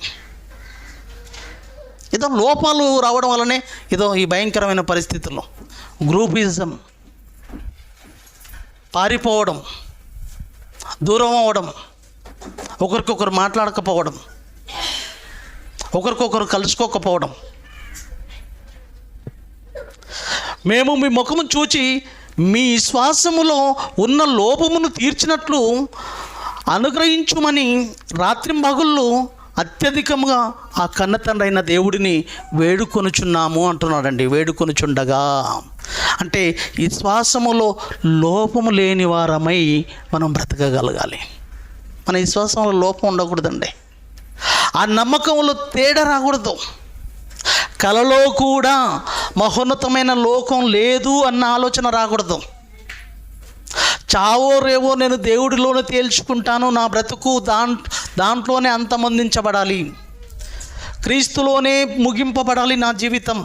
ఏదో లోపాలు రావడం వల్లనే ఏదో ఈ భయంకరమైన పరిస్థితుల్లో గ్రూపిజం, పారిపోవడం, దూరం అవ్వడం, ఒకరికొకరు మాట్లాడకపోవడం, ఒకరికొకరు కలుసుకోకపోవడం. మేము మీ ముఖము చూచి మీ విశ్వాసములో ఉన్న లోపమును తీర్చినట్లు అనుగ్రహించుమని రాత్రింబగళ్ళు అత్యధికంగా ఆ కన్నతండ్రి అయిన దేవుడిని వేడుకొనుచున్నాము అంటున్నాడండి. వేడుకొనుచుండగా అంటే విశ్వాసములో లోపము లేని వారమై మనం బ్రతకగలగాలి. మన విశ్వాసంలో లోపం ఉండకూడదండి. ఆ నమ్మకంలో తేడా రాకూడదు. కలలో కూడా మహోన్నతమైన లోకం లేదు అన్న ఆలోచన రాకూడదు. చావో రేవో నేను దేవుడిలోనే తేల్చుకుంటాను, నా బ్రతుకు దాంట్లోనే అంతమొందించబడాలి, క్రీస్తులోనే ముగింపబడాలి నా జీవితం,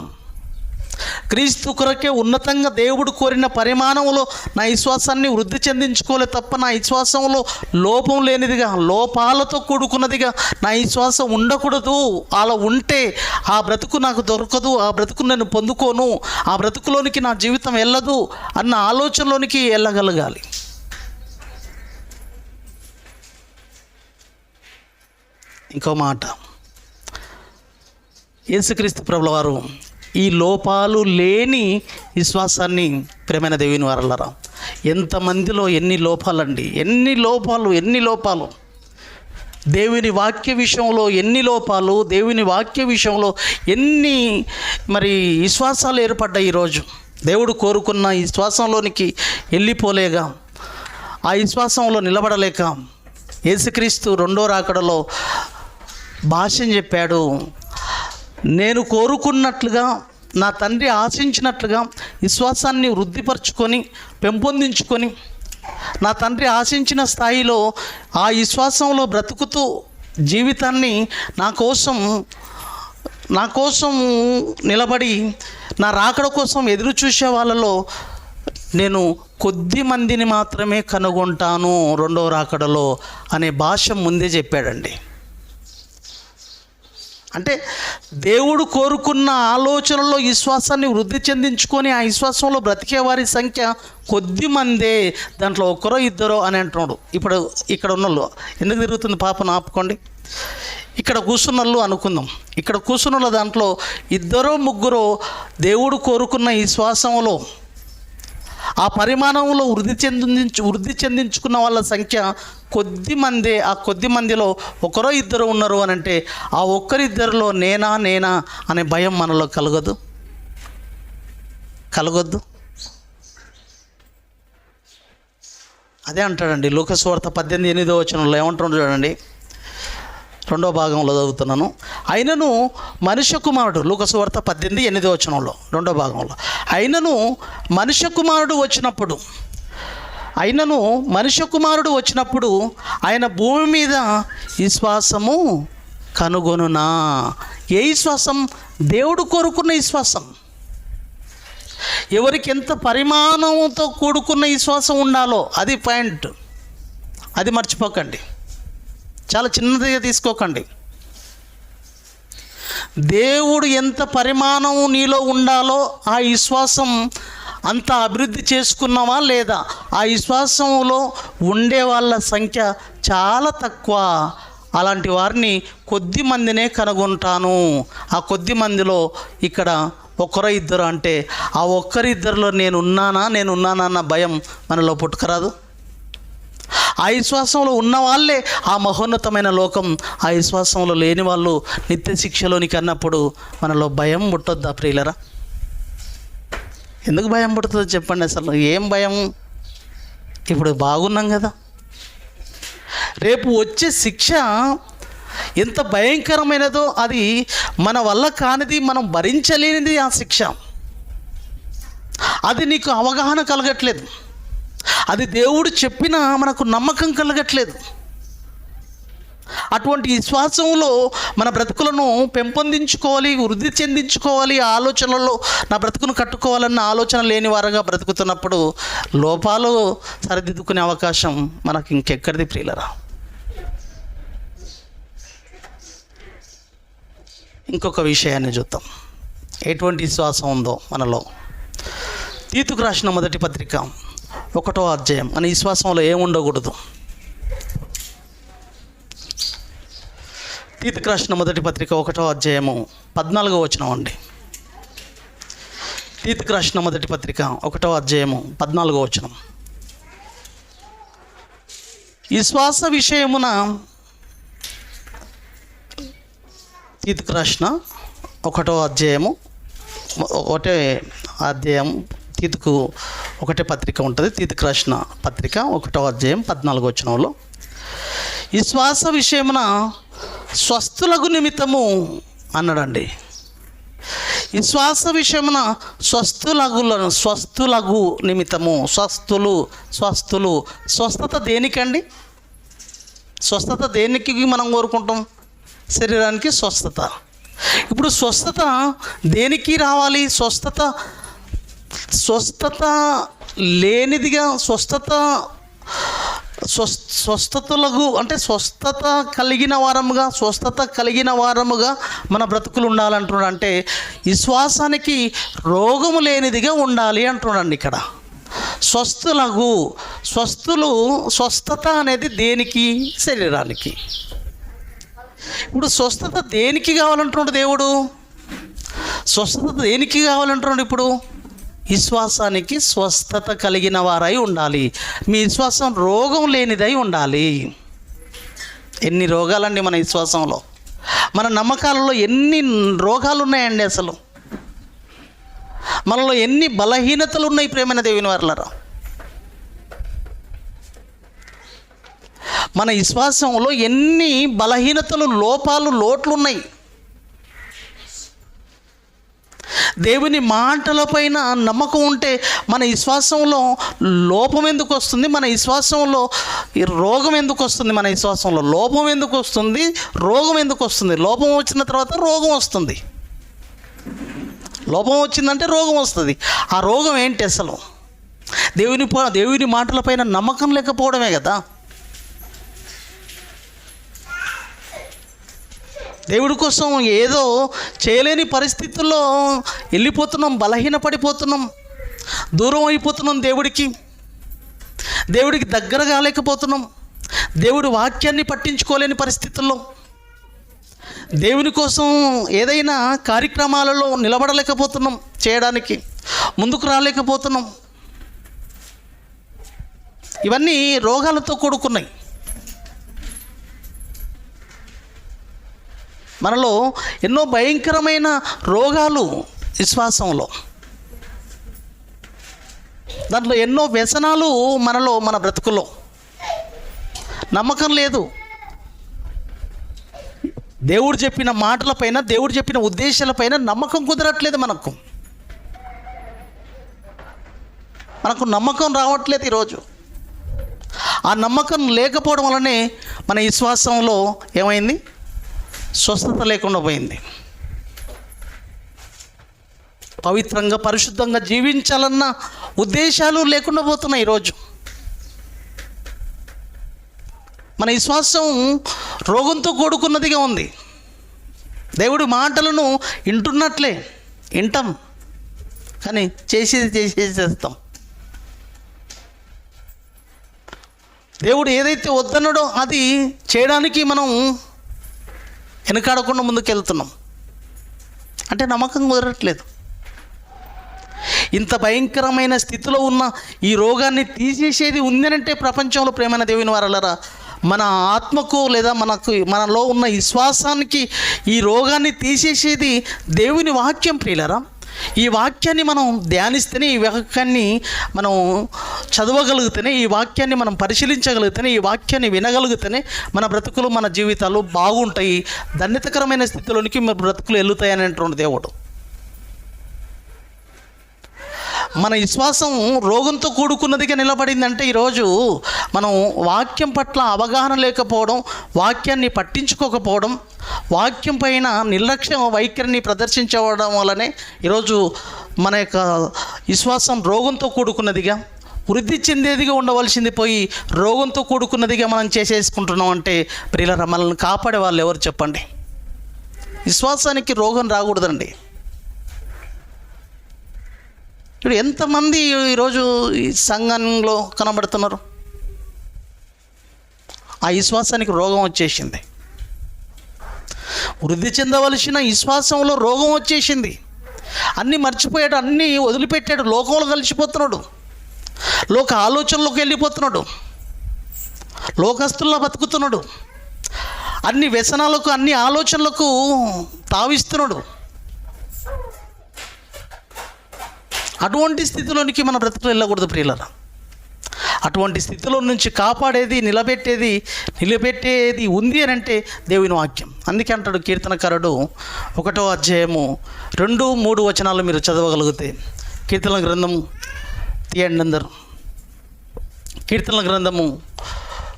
క్రీస్తు కొరకే ఉన్నతంగా దేవుడు కోరిన పరిమాణంలో నా విశ్వాసాన్ని వృద్ధి చెందించుకోలే తప్ప నా విశ్వాసంలో లోపం లేనిదిగా, లోపాలతో కూడుకున్నదిగా నా విశ్వాసం ఉండకూడదు. అలా ఉంటే ఆ బ్రతుకు నాకు దొరకదు, ఆ బ్రతుకు నేను పొందుకోను, ఆ బ్రతుకులోనికి నా జీవితం వెళ్ళదు అన్న ఆలోచనలోనికి వెళ్ళగలగాలి. ఇంకో మాట, యేసుక్రీస్తు ప్రభుల వారు ఈ లోపాలు లేని విశ్వాసాన్ని, ప్రేమైన దేవుని వారలారా, ఎంతమందిలో ఎన్ని లోపాలండి, ఎన్ని లోపాలు, దేవుని వాక్య విషయంలో ఎన్ని లోపాలు, దేవుని వాక్య విషయంలో ఎన్ని మరి విశ్వాసాలు ఏర్పడ్డాయి. ఈరోజు దేవుడు కోరుకున్న విశ్వాసంలోనికి వెళ్ళిపోలేక, ఆ విశ్వాసంలో నిలబడలేక యేసుక్రీస్తు రెండో రాకడలో భాష్యం చెప్పాడు. నేను కోరుకున్నట్లుగా, నా తండ్రి ఆశించినట్లుగా విశ్వాసాన్ని వృద్ధిపరచుకొని పెంపొందించుకొని, నా తండ్రి ఆశించిన స్థాయిలో ఆ విశ్వాసంలో బ్రతుకుతూ జీవితాన్ని నా కోసం నిలబడి నా రాకడ కోసం ఎదురు చూసే వాళ్ళలో నేను కొద్ది మందిని మాత్రమే కనుగొంటాను రెండో రాకడలో అనే భాష్యం ముందే చెప్పాడండి. అంటే దేవుడు కోరుకున్న ఆలోచనలో విశ్వాసాన్ని వృద్ధి చెందించుకొని ఆ విశ్వాసంలో బ్రతికే వారి సంఖ్య కొద్ది మందే, దాంట్లో ఒకరో ఇద్దరో అని అంటున్నాడు. ఇప్పుడు ఇక్కడ ఉన్నోళ్ళు ఎందుకు తిరుగుతుంది పాపను ఆపుకోండి. ఇక్కడ కూర్చున్నోళ్ళు అనుకుందాం, ఇక్కడ కూర్చున్న దాంట్లో ఇద్దరో ముగ్గురో దేవుడు కోరుకున్న విశ్వాసంలో ఆ పరిమాణంలో వృద్ధి చెందించుకున్న వాళ్ళ సంఖ్య కొద్ది మందే. ఆ కొద్ది మందిలో ఒకరో ఇద్దరు ఉన్నారు అని అంటే ఆ ఒక్కరిద్దరిలో నేనా అనే భయం మనలో కలగొద్దు. అదే అంటాడండి లూకాసు వార్త 18:8 వచనంలో ఏమంటాడు చూడండి, రెండో భాగంలో చదువుతున్నాను. అయినను మనుష్య కుమారుడు, లూకాసు వార్త 18:8 వచనంలో రెండో భాగంలో, అయినను మనుష్య కుమారుడు వచ్చినప్పుడు ఆయన భూమి మీద విశ్వాసము కనుగొనునా. ఏ విశ్వాసం? దేవుడు కోరుకున్న విశ్వాసం. ఎవరికి ఎంత పరిమాణంతో కూడుకున్న విశ్వాసం ఉండాలో అది పాయింట్, అది మర్చిపోకండి, చాలా చిన్నదిగా తీసుకోకండి. దేవుడు ఎంత పరిమాణం నీలో ఉండాలో ఆ విశ్వాసం అంత అభివృద్ధి చేసుకున్నావా లేదా? ఆ విశ్వాసంలో ఉండే వాళ్ళ సంఖ్య చాలా తక్కువ. అలాంటి వారిని కొద్ది మందినే కనుగొంటాను. ఆ కొద్ది మందిలో ఇక్కడ ఒకరో ఇద్దరు అంటే ఆ ఒక్కరిద్దరిలో నేనున్నానా అన్న భయం మనలో పుట్టుకరాదు. ఆ విశ్వాసంలో ఉన్న వాళ్ళే ఆ మహోన్నతమైన లోకం, ఆ విశ్వాసంలో లేని వాళ్ళు నిత్య శిక్షలోనికి అన్నప్పుడు మనలో భయం పుట్టొద్దా ప్రియులరా? ఎందుకు భయం పుడుతుందో చెప్పండి. అసలు ఏం భయం? ఇప్పుడు బాగున్నాం కదా. రేపు వచ్చే శిక్ష ఎంత భయంకరమైనదో, అది మన వల్ల కానిది, మనం భరించలేనిది ఆ శిక్ష. అది నీకు అవగాహన కలగట్లేదు, అది దేవుడు చెప్పినా మనకు నమ్మకం కలగట్లేదు. అటువంటి విశ్వాసంలో మన బ్రతుకులను పెంపొందించుకోవాలి, వృద్ధి చెందించుకోవాలి. ఆలోచనలో నా బ్రతుకును కట్టుకోవాలన్న ఆలోచన లేని వారుగా బ్రతుకుతున్నప్పుడు లోపాలు సరిదిద్దుకునే అవకాశం మనకు ఇంకెక్కడిది ప్రియులరా? ఇంకొక విషయాన్ని చూద్దాం, ఎటువంటి విశ్వాసం ఉందో మనలో. తీతుకు రాసిన మొదటి పత్రిక 1వ అధ్యాయం. మన విశ్వాసంలో ఏముండకూడదు? తీతుకు రాసిన మొదటి పత్రిక 1వ అధ్యాయము 14వ వచనం అండి. తీతుకు రాసిన మొదటి పత్రిక 1వ అధ్యాయము 14వ వచనం. విశ్వాస విషయమున తీతుకు రాసిన 1వ అధ్యాయము, 1వ అధ్యాయం, తీతుకు 1వ పత్రిక ఉంటుంది. తీతుకు రాసిన పత్రిక 1వ అధ్యాయం 14వ వచనంలో, విశ్వాస విషయమున స్వస్థులకు నిమిత్తము అన్నాడండి. విశ్వాస విషయమున స్వస్థులకు నిమిత్తము. స్వస్థులు స్వస్థత దేనికండి? స్వస్థత దేనికి మనం కోరుకుంటాం? శరీరానికి స్వస్థత. ఇప్పుడు స్వస్థత దేనికి రావాలి? స్వస్థత లేనిదిగా, స్వస్థతలకు అంటే స్వస్థత కలిగిన వారముగా మన బ్రతుకులు ఉండాలంటున్నాడు. అంటే విశ్వాసానికి రోగము లేనిదిగా ఉండాలి అంటున్నాడు ఇక్కడ. స్వస్థత అనేది దేనికి? శరీరానికి. ఇప్పుడు స్వస్థత దేనికి కావాలంటున్నాడు దేవుడు? స్వస్థత దేనికి కావాలంటున్నాడు? ఇప్పుడు విశ్వాసానికి స్వస్థత కలిగిన వారై ఉండాలి. మీ విశ్వాసం రోగం లేనిదై ఉండాలి. ఎన్ని రోగాలండి మన విశ్వాసంలో, మన నమ్మకాలలో ఎన్ని రోగాలు ఉన్నాయండి. అసలు మనలో ఎన్ని బలహీనతలు ఉన్నాయి ప్రేమైన దేవుని వారలారా. మన విశ్వాసంలో ఎన్ని బలహీనతలు, లోట్లు ఉన్నాయి. దేవుని మాటలపైన నమ్మకం ఉంటే మన విశ్వాసంలో లోపం ఎందుకు వస్తుంది? మన విశ్వాసంలో రోగం ఎందుకు వస్తుంది? మన విశ్వాసంలో లోపం ఎందుకు వస్తుంది? రోగం ఎందుకు వస్తుంది? లోపం వచ్చిన తర్వాత రోగం వస్తుంది. లోపం వచ్చిందంటే రోగం వస్తుంది. ఆ రోగం ఏంటి? అసలు దేవుని మాటలపైన నమ్మకం లేకపోవడమే కదా. దేవుడి కోసం ఏదో చేయలేని పరిస్థితుల్లో వెళ్ళిపోతున్నాం, బలహీనపడిపోతున్నాం, దూరం అయిపోతున్నాం దేవుడికి దగ్గర కాలేకపోతున్నాం, దేవుడి వాక్యాన్ని పట్టించుకోలేని పరిస్థితుల్లో, దేవుని కోసం ఏదైనా కార్యక్రమాలలో నిలబడలేకపోతున్నాం, చేయడానికి ముందుకు రాలేకపోతున్నాం. ఇవన్నీ రోగాలతో కూడుకున్నాయి. మనలో ఎన్నో భయంకరమైన రోగాలు విశ్వాసంలో, దాంట్లో ఎన్నో వ్యసనాలు మనలో, మన బ్రతుకులో. నమ్మకం లేదు. దేవుడు చెప్పిన మాటలపైన, దేవుడు చెప్పిన ఉద్దేశాలపైన నమ్మకం కుదరట్లేదు. మనకు నమ్మకం రావట్లేదు ఈరోజు. ఆ నమ్మకం లేకపోవడం వల్లనే మన విశ్వాసంలో ఏమైంది? స్వస్థత లేకుండా పోయింది. పవిత్రంగా, పరిశుద్ధంగా జీవించాలన్న ఉద్దేశాలు లేకుండా పోతున్నాయి ఈరోజు. మన విశ్వాసం రోగంతో కూడుకున్నదిగా ఉంది. దేవుడి మాటలను వింటాం, కానీ చేసేస్తాం. దేవుడు ఏదైతే వద్దన్నాడో అది చేయడానికి మనం వెనకాడకుండా ముందుకెళ్తున్నాం. అంటే నమ్మకం కుదరట్లేదు. ఇంత భయంకరమైన స్థితిలో ఉన్న ఈ రోగాన్ని తీసేసేది ఉందనంటే ప్రపంచంలో ప్రేమైన దేవుని వారలారా, మన ఆత్మకు లేదా మనలో ఉన్న విశ్వాసానికి ఈ రోగాన్ని తీసేసేది దేవుని వాక్యం ప్రియులారా. ఈ వాక్యాన్ని మనం ధ్యానిస్తేనే, ఈ వాక్యాన్ని మనం చదవగలిగితేనే, ఈ వాక్యాన్ని మనం పరిశీలించగలిగితేనే, ఈ వాక్యాన్ని వినగలిగితేనే మన బ్రతుకులు, మన జీవితాలు బాగుంటాయి, ధన్యతకరమైన స్థితిలోనికి మన బ్రతుకులు వెళ్తాయని అంటున్నాడు దేవుడు. మన విశ్వాసం రోగంతో కూడుకున్నదిగా నిలబడిందంటే ఈరోజు మనం వాక్యం పట్ల అవగాహన లేకపోవడం, వాక్యాన్ని పట్టించుకోకపోవడం, వాక్యం పైన నిర్లక్ష్య వైఖరిని ప్రదర్శించడం వల్లనే ఈరోజు మన యొక్క విశ్వాసం రోగంతో కూడుకున్నదిగా, వృద్ధి చెందేదిగా ఉండవలసింది పోయి రోగంతో కూడుకున్నదిగా మనం చేసేసుకుంటున్నాం. అంటే ప్రియులారా, మనల్ని కాపాడే వాళ్ళు ఎవరు చెప్పండి? విశ్వాసానికి రోగం రాకూడదండి. ఇప్పుడు ఎంతమంది ఈరోజు ఈ సంఘంలో కనబడుతున్నారు? ఆ విశ్వాసానికి రోగం వచ్చేసింది. వృద్ధి చెందవలసిన విశ్వాసంలో రోగం వచ్చేసింది. అన్నీ మర్చిపోయాడు, అన్నీ వదిలిపెట్టాడు, లోకంలో కలిసిపోతున్నాడు, లోక ఆలోచనలోకి వెళ్ళిపోతున్నాడు, లోకస్తుల్లా బతుకుతున్నాడు, అన్ని వ్యసనాలకు, అన్ని ఆలోచనలకు తావిస్తున్నాడు. అటువంటి స్థితిలోనికి మన బ్రతుకులు వెళ్ళకూడదు ప్రియులారా. అటువంటి స్థితిలో నుంచి కాపాడేది, నిలబెట్టేది ఉంది అని అంటే దేవుని వాక్యం. అందుకే అంటాడు కీర్తనకారుడు, 1వ అధ్యాయము 2, 3 వచనాలు మీరు చదవగలిగితే, కీర్తనల గ్రంథము తీయండి అందరు. కీర్తనల గ్రంథము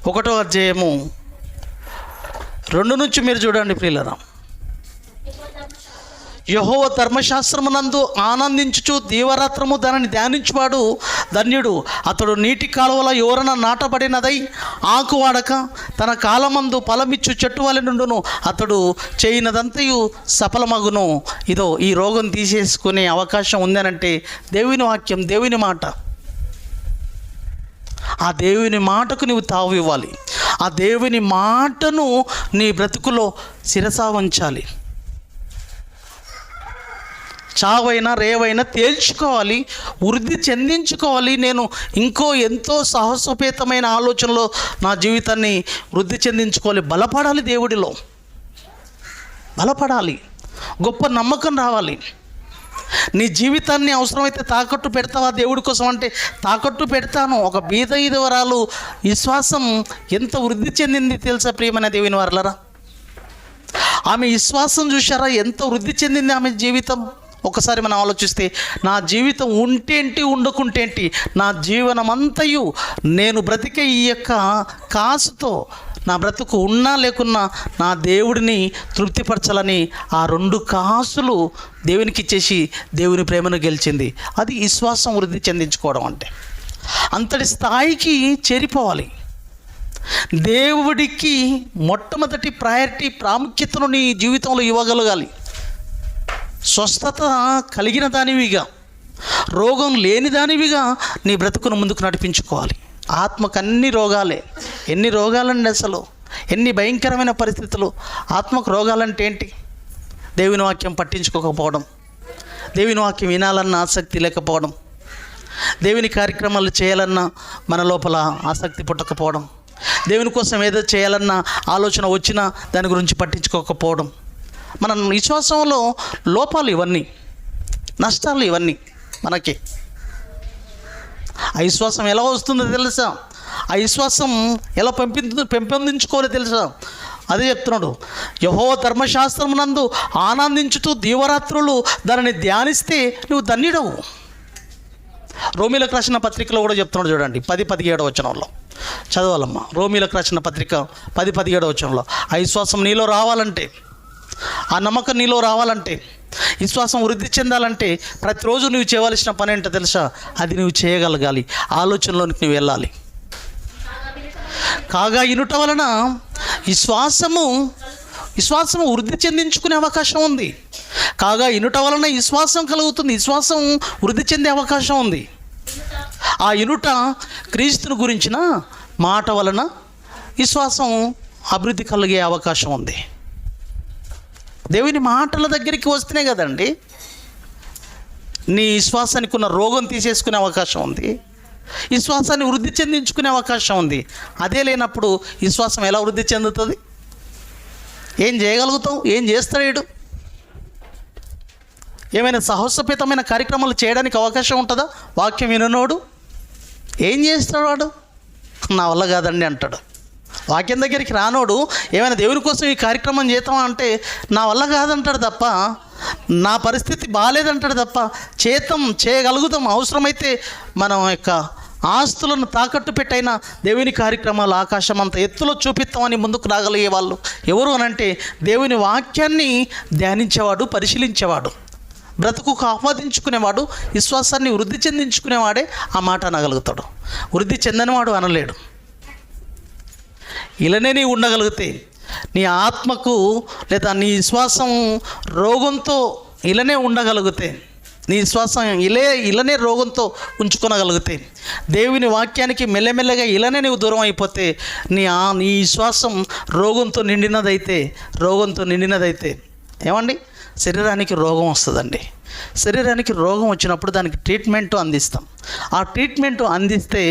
1వ అధ్యాయము 2 నుంచి మీరు చూడండి ప్రియులారా. యెహోవా ధర్మశాస్త్రమునందు ఆనందించుచు దీవరాత్రము దానిని ధ్యానించువాడు ధన్యుడు. అతడు నీటి కాలువల యోరన నాటబడినదై ఆకు వాడక తన కాలమందు ఫలమిచ్చు చెట్టు వలె నుండును. అతడు చేయనదంతయు సఫలమగును. ఇదో ఈ రోగం తీసేసుకునే అవకాశం ఉందనంటే దేవుని వాక్యం, దేవుని మాట. ఆ దేవుని మాటకు నీవు తావు ఇవ్వాలి. ఆ దేవుని మాటను నీ బ్రతుకులో శిరసా ఉంచాలి. చావైనా రేవైనా తేల్చుకోవాలి, వృద్ధి చెందించుకోవాలి. నేను ఇంకో ఎంతో సాహసోపేతమైన ఆలోచనలో నా జీవితాన్ని వృద్ధి చెందించుకోవాలి. బలపడాలి, దేవుడిలో బలపడాలి, గొప్ప నమ్మకం రావాలి. నీ జీవితాన్ని అవసరమైతే తాకట్టు పెడతావా దేవుడి కోసం అంటే తాకట్టు పెడతాను. ఒక బీద ఈదవరాలు విశ్వాసం ఎంత వృద్ధి చెందింది తెలుసా ప్రియమైన దేవుని వారలారా? ఆమె విశ్వాసం చూశారా ఎంత వృద్ధి చెందింది ఆమె జీవితం? ఒకసారి మనం ఆలోచిస్తే, నా జీవితం ఉంటేంటి ఉండకుంటేంటి, నా జీవనమంతయు నేను బ్రతికే ఈ యొక్క కాసుతో నా బ్రతుకు ఉన్నా లేకున్నా నా దేవుడిని తృప్తిపరచాలని ఆ 2 కాసులు దేవునికి ఇచ్చేసి దేవుని ప్రేమను గెలిచింది. అది విశ్వాసం వృద్ధి చెందించుకోవడం అంటే. అంతటి స్థాయికి చేరిపోవాలి. దేవుడికి మొట్టమొదటి ప్రయారిటీ, ప్రాముఖ్యతను నీ జీవితంలో ఇవ్వగలగాలి. స్వస్థత కలిగిన దానివిగా, రోగం లేని దానివిగా నీ బ్రతుకును ముందుకు నడిపించుకోవాలి. ఆత్మకు అన్ని రోగాలే. ఎన్ని రోగాలండి అసలు, ఎన్ని భయంకరమైన పరిస్థితులు. ఆత్మకు రోగాలంటే ఏంటి? దేవుని వాక్యం పట్టించుకోకపోవడం, దేవుని వాక్యం వినాలన్న ఆసక్తి లేకపోవడం, దేవుని కార్యక్రమాలు చేయాలన్న మన లోపల ఆసక్తి పుట్టకపోవడం, దేవుని కోసం ఏదో చేయాలన్న ఆలోచన వచ్చినా దాని గురించి పట్టించుకోకపోవడం. మన విశ్వాసంలో లోపాలు ఇవన్నీ, నష్టాలు ఇవన్నీ మనకి. ఆ విశ్వాసం ఎలా వస్తుందో తెలుసా? ఆ విశ్వాసం ఎలా పెంపొందించుకోవాలో తెలుసా? అదే చెప్తున్నాడు, యెహోవా ధర్మశాస్త్రమునందు ఆనందించుతూ దీవరాత్రులు దానిని ధ్యానిస్తే నువ్వు ధన్యుడవు. రోమీలకు రాసిన పత్రికలో కూడా చెప్తున్నాడు చూడండి, 10-17 వచనంలో చదవాలమ్మా. రోమీలకు రాసిన పత్రిక 10-17 వచనంలో ఆ విశ్వాసం నీలో రావాలంటే, ఆ నమ్మకం నీలో రావాలంటే, విశ్వాసం వృద్ధి చెందాలంటే ప్రతిరోజు నువ్వు చేయవలసిన పని ఏంటో తెలుసా? అది నువ్వు చేయగలగాలి. ఆలోచనలోనికి నువ్వు వెళ్ళాలి. కాగా ఇనుట వలన విశ్వాసము వృద్ధి చెందించుకునే అవకాశం ఉంది. కాగా ఇనుట వలన విశ్వాసం కలుగుతుంది, విశ్వాసం వృద్ధి చెందే అవకాశం ఉంది. ఆ ఇనుట క్రీస్తుని గురించిన మాట వలన విశ్వాసం అభివృద్ధి కలిగే అవకాశం ఉంది. దేవుని మాటల దగ్గరికి వస్తేనే కదండి నీ విశ్వాసానికి ఉన్న రోగం తీసేసుకునే అవకాశం ఉంది, విశ్వాసాన్ని వృద్ధి చెందించుకునే అవకాశం ఉంది. అదే లేనప్పుడు విశ్వాసం ఎలా వృద్ధి చెందుతుంది? ఏం చేయగలుగుతాం? ఏం చేస్తాడు? ఏమైనా సాహసోపేతమైన కార్యక్రమాలు చేయడానికి అవకాశం ఉంటుందా? వాక్యం విననోడు ఏం చేస్తాడు? వాడు నా వల్ల కాదండి అంటాడు. వాక్యం దగ్గరికి రానోడు ఏమైనా దేవుని కోసం ఈ కార్యక్రమం చేద్దామా అంటే నా వల్ల కాదంటాడు తప్ప, నా పరిస్థితి బాగాలేదంటాడు తప్ప, చేయగలుగుతాం, అవసరమైతే మనం యొక్క ఆస్తులను తాకట్టు పెట్టైన దేవుని కార్యక్రమాలు ఆకాశం అంత ఎత్తులో చూపిస్తామని ముందుకు రాగలిగే వాళ్ళు ఎవరు అనంటే దేవుని వాక్యాన్ని ధ్యానించేవాడు, పరిశీలించేవాడు, బ్రతుకుకు ఆహ్వాదించుకునేవాడు, విశ్వాసాన్ని వృద్ధి చెందించుకునేవాడే ఆ మాట అనగలుగుతాడు. వృద్ధి చెందనివాడు అనలేడు. ఇలానే నీ ఉండగలిగితే, నీ ఆత్మకు లేదా నీ విశ్వాసం రోగంతో ఇలానే ఉండగలిగితే, నీ విశ్వాసం ఇలానే రోగంతో ఉంచుకోగలిగితే, దేవుని వాక్యానికి మెల్లమెల్లగా ఇలానే నీవు దూరం అయిపోతే, నీ విశ్వాసం రోగంతో నిండినదైతే ఏమండి, శరీరానికి రోగం వస్తుందండి. శరీరానికి రోగం వచ్చినప్పుడు దానికి ట్రీట్మెంట్ అందిస్తాం. ఆ ట్రీట్మెంట్ అందిస్తే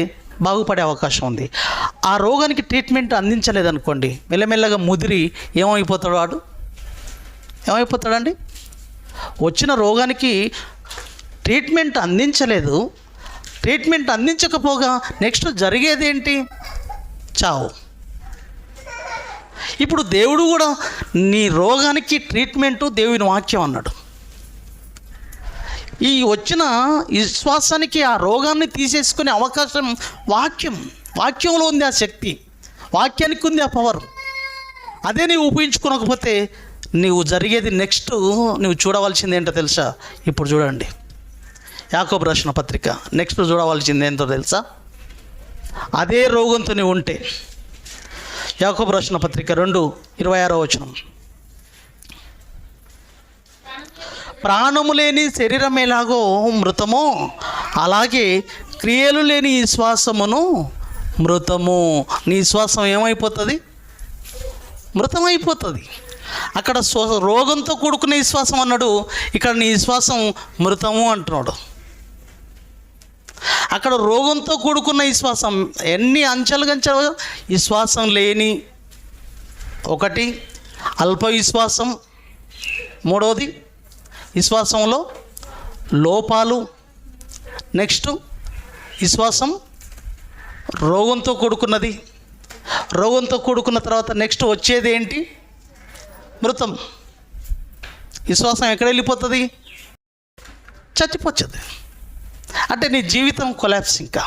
బాగుపడే అవకాశం ఉంది. ఆ రోగానికి ట్రీట్మెంట్ అందించలేదనుకోండి, మెల్లమెల్లగా ముదిరి ఏమైపోతాడండి? వచ్చిన రోగానికి ట్రీట్మెంట్ అందించలేదు, ట్రీట్మెంట్ అందించకపోగా నెక్స్ట్ జరిగేది ఏంటి? చావు. ఇప్పుడు దేవుడు కూడా నీ రోగానికి ట్రీట్మెంటు దేవుని వాక్యం అన్నాడు. ఈ వచ్చిన విశ్వాసానికి ఆ రోగాన్ని తీసేసుకునే అవకాశం వాక్యంలో ఉంది. ఆ శక్తి వాక్యానికి ఉంది, ఆ పవర్. అదే నీవు ఉపయోగించుకోకపోతే నీవు జరిగేది నెక్స్ట్ నువ్వు చూడవలసింది ఏంటో తెలుసా? ఇప్పుడు చూడండి, యాకోబు రాసిన పత్రిక నెక్స్ట్ చూడవలసింది ఏంటో తెలుసా? అదే రోగంతో నువ్వు ఉంటే, యాకోబు రాసిన పత్రిక 2:26 ప్రాణము లేని శరీరం ఎలాగో మృతమో అలాగే క్రియలు లేని విశ్వాసమును మృతము. నీ విశ్వాసం ఏమైపోతుంది? మృతమైపోతుంది. అక్కడ రోగంతో కూడుకునే విశ్వాసం అన్నాడు, ఇక్కడ నీ విశ్వాసం మృతము అంటున్నాడు. అక్కడ రోగంతో కూడుకున్న విశ్వాసం ఎన్ని అంచెలు విశ్వాసం లేని ఒకటి, అల్ప విశ్వాసం, మూడవది విశ్వాసంలో లోపాలు, నెక్స్ట్ విశ్వాసం రోగంతో కూడుకున్నది. రోగంతో కూడుకున్న తర్వాత నెక్స్ట్ వచ్చేది ఏంటి? మృతం. విశ్వాసం ఎక్కడ వెళ్ళిపోతుంది? చచ్చిపోతుంది. అంటే నీ జీవితం కొలాప్స్. ఇంకా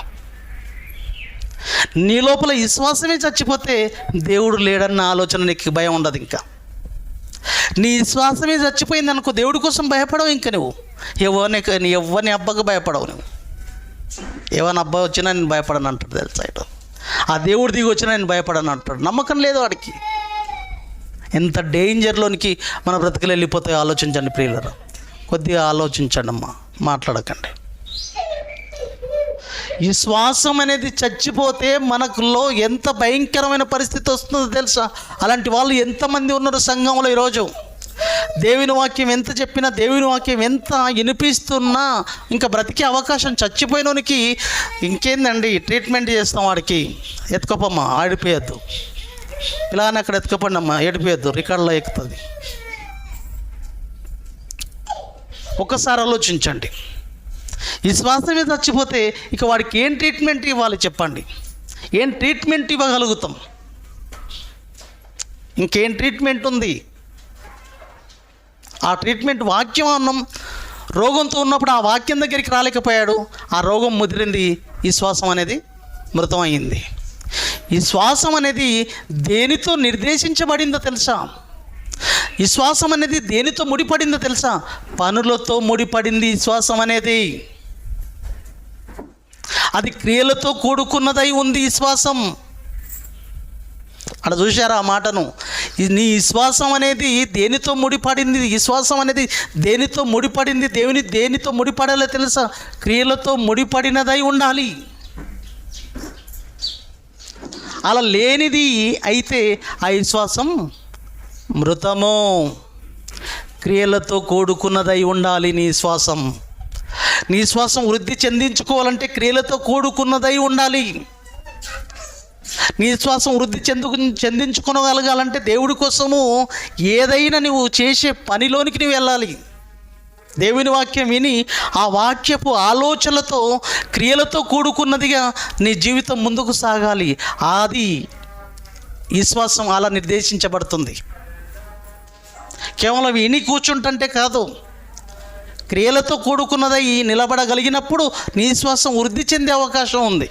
నీ లోపల విశ్వాసమే చచ్చిపోతే దేవుడు లేడన్న ఆలోచన నీకు భయం ఉండదు. ఇంకా నీ విశ్వాసమే చచ్చిపోయింది అనుకో, దేవుడి కోసం భయపడవు. ఇంకా నువ్వు ఎవరిని అబ్బకు భయపడవు. నువ్వు ఏమైనా అబ్బాయి వచ్చినా నేను భయపడను అంటాడు తెలుసా? ఇటు ఆ దేవుడు దిగి వచ్చినా నేను భయపడను అంటాడు. నమ్మకం లేదు వాడికి. ఎంత డేంజర్లోనికి మన బ్రతుకులు వెళ్ళిపోతాయో ఆలోచించండి ప్రియులారా. కొద్దిగా ఆలోచించండి అమ్మా, మాట్లాడకండి. విశ్వాసం అనేది చచ్చిపోతే మనకులో ఎంత భయంకరమైన పరిస్థితి వస్తుందో తెలుసా? అలాంటి వాళ్ళు ఎంతమంది ఉన్నారు సంఘంలో ఈరోజు. దేవుని వాక్యం ఎంత చెప్పినా, దేవుని వాక్యం ఎంత వినిపిస్తున్నా ఇంకా బ్రతికే అవకాశం చచ్చిపోయినోనికి ఇంకేందండి, ట్రీట్మెంట్ చేస్తాం. వాడికి ఎత్తుకోపమ్మా, ఆడిపోయద్దు, ఇలానే అక్కడ ఎత్తుకోపండి అమ్మా, ఏడిపోయద్దు, రికార్డులో ఎక్కుతుంది. ఒక్కసారి ఆలోచించండి. విశ్వాసమే చచ్చిపోతే ఇక వాడికి ఏం ట్రీట్మెంట్ ఇవ్వాలి చెప్పండి? ఏం ట్రీట్మెంట్ ఇవ్వగలుగుతాం? ఇంకేం ట్రీట్మెంట్ ఉంది? ఆ ట్రీట్మెంట్ వాక్యం అన్నం. రోగంతో ఉన్నప్పుడు ఆ వాక్యం దగ్గరికి రాలేకపోయాడు, ఆ రోగం ముదిరింది, విశ్వాసం అనేది మృతం అయింది. విశ్వాసం అనేది దేనితో నిర్దేశించబడిందో తెలుసా? విశ్వాసం అనేది దేనితో ముడిపడిందో తెలుసా? పనులతో ముడిపడింది విశ్వాసం అనేది. అది క్రియలతో కూడుకున్నదై ఉంది విశ్వాసం. అక్కడ చూశారా ఆ మాటను? నీ విశ్వాసం అనేది దేనితో ముడిపడింది? విశ్వాసం అనేది దేనితో ముడిపడింది? దేనితో ముడిపడాలో తెలుసా? క్రియలతో ముడిపడినదై ఉండాలి. అలా లేనిది అయితే ఆ విశ్వాసం మృతము. క్రియలతో కూడుకున్నదై ఉండాలి నీ విశ్వాసం. నీ విశ్వాసం వృద్ధి చెందించుకోవాలంటే క్రియలతో కూడుకున్నదై ఉండాలి. నీ విశ్వాసం వృద్ధి చెందించుకోగలగాలంటే దేవుడి కోసము ఏదైనా నువ్వు చేసే పనిలోనికి నువ్వు వెళ్ళాలి. దేవుని వాక్యం విని ఆ వాక్యపు ఆలోచనలతో క్రియలతో కూడుకున్నదిగా నీ జీవితం ముందుకు సాగాలి. అది విశ్వాసం అలా నిర్దేశించబడుతుంది. కేవలం విని కూర్చుంటుంటే కాదు, క్రియలతో కూడుకున్నదై నిలబడగలిగినప్పుడు నీ విశ్వాసం వృద్ధి చెందే అవకాశం ఉంది.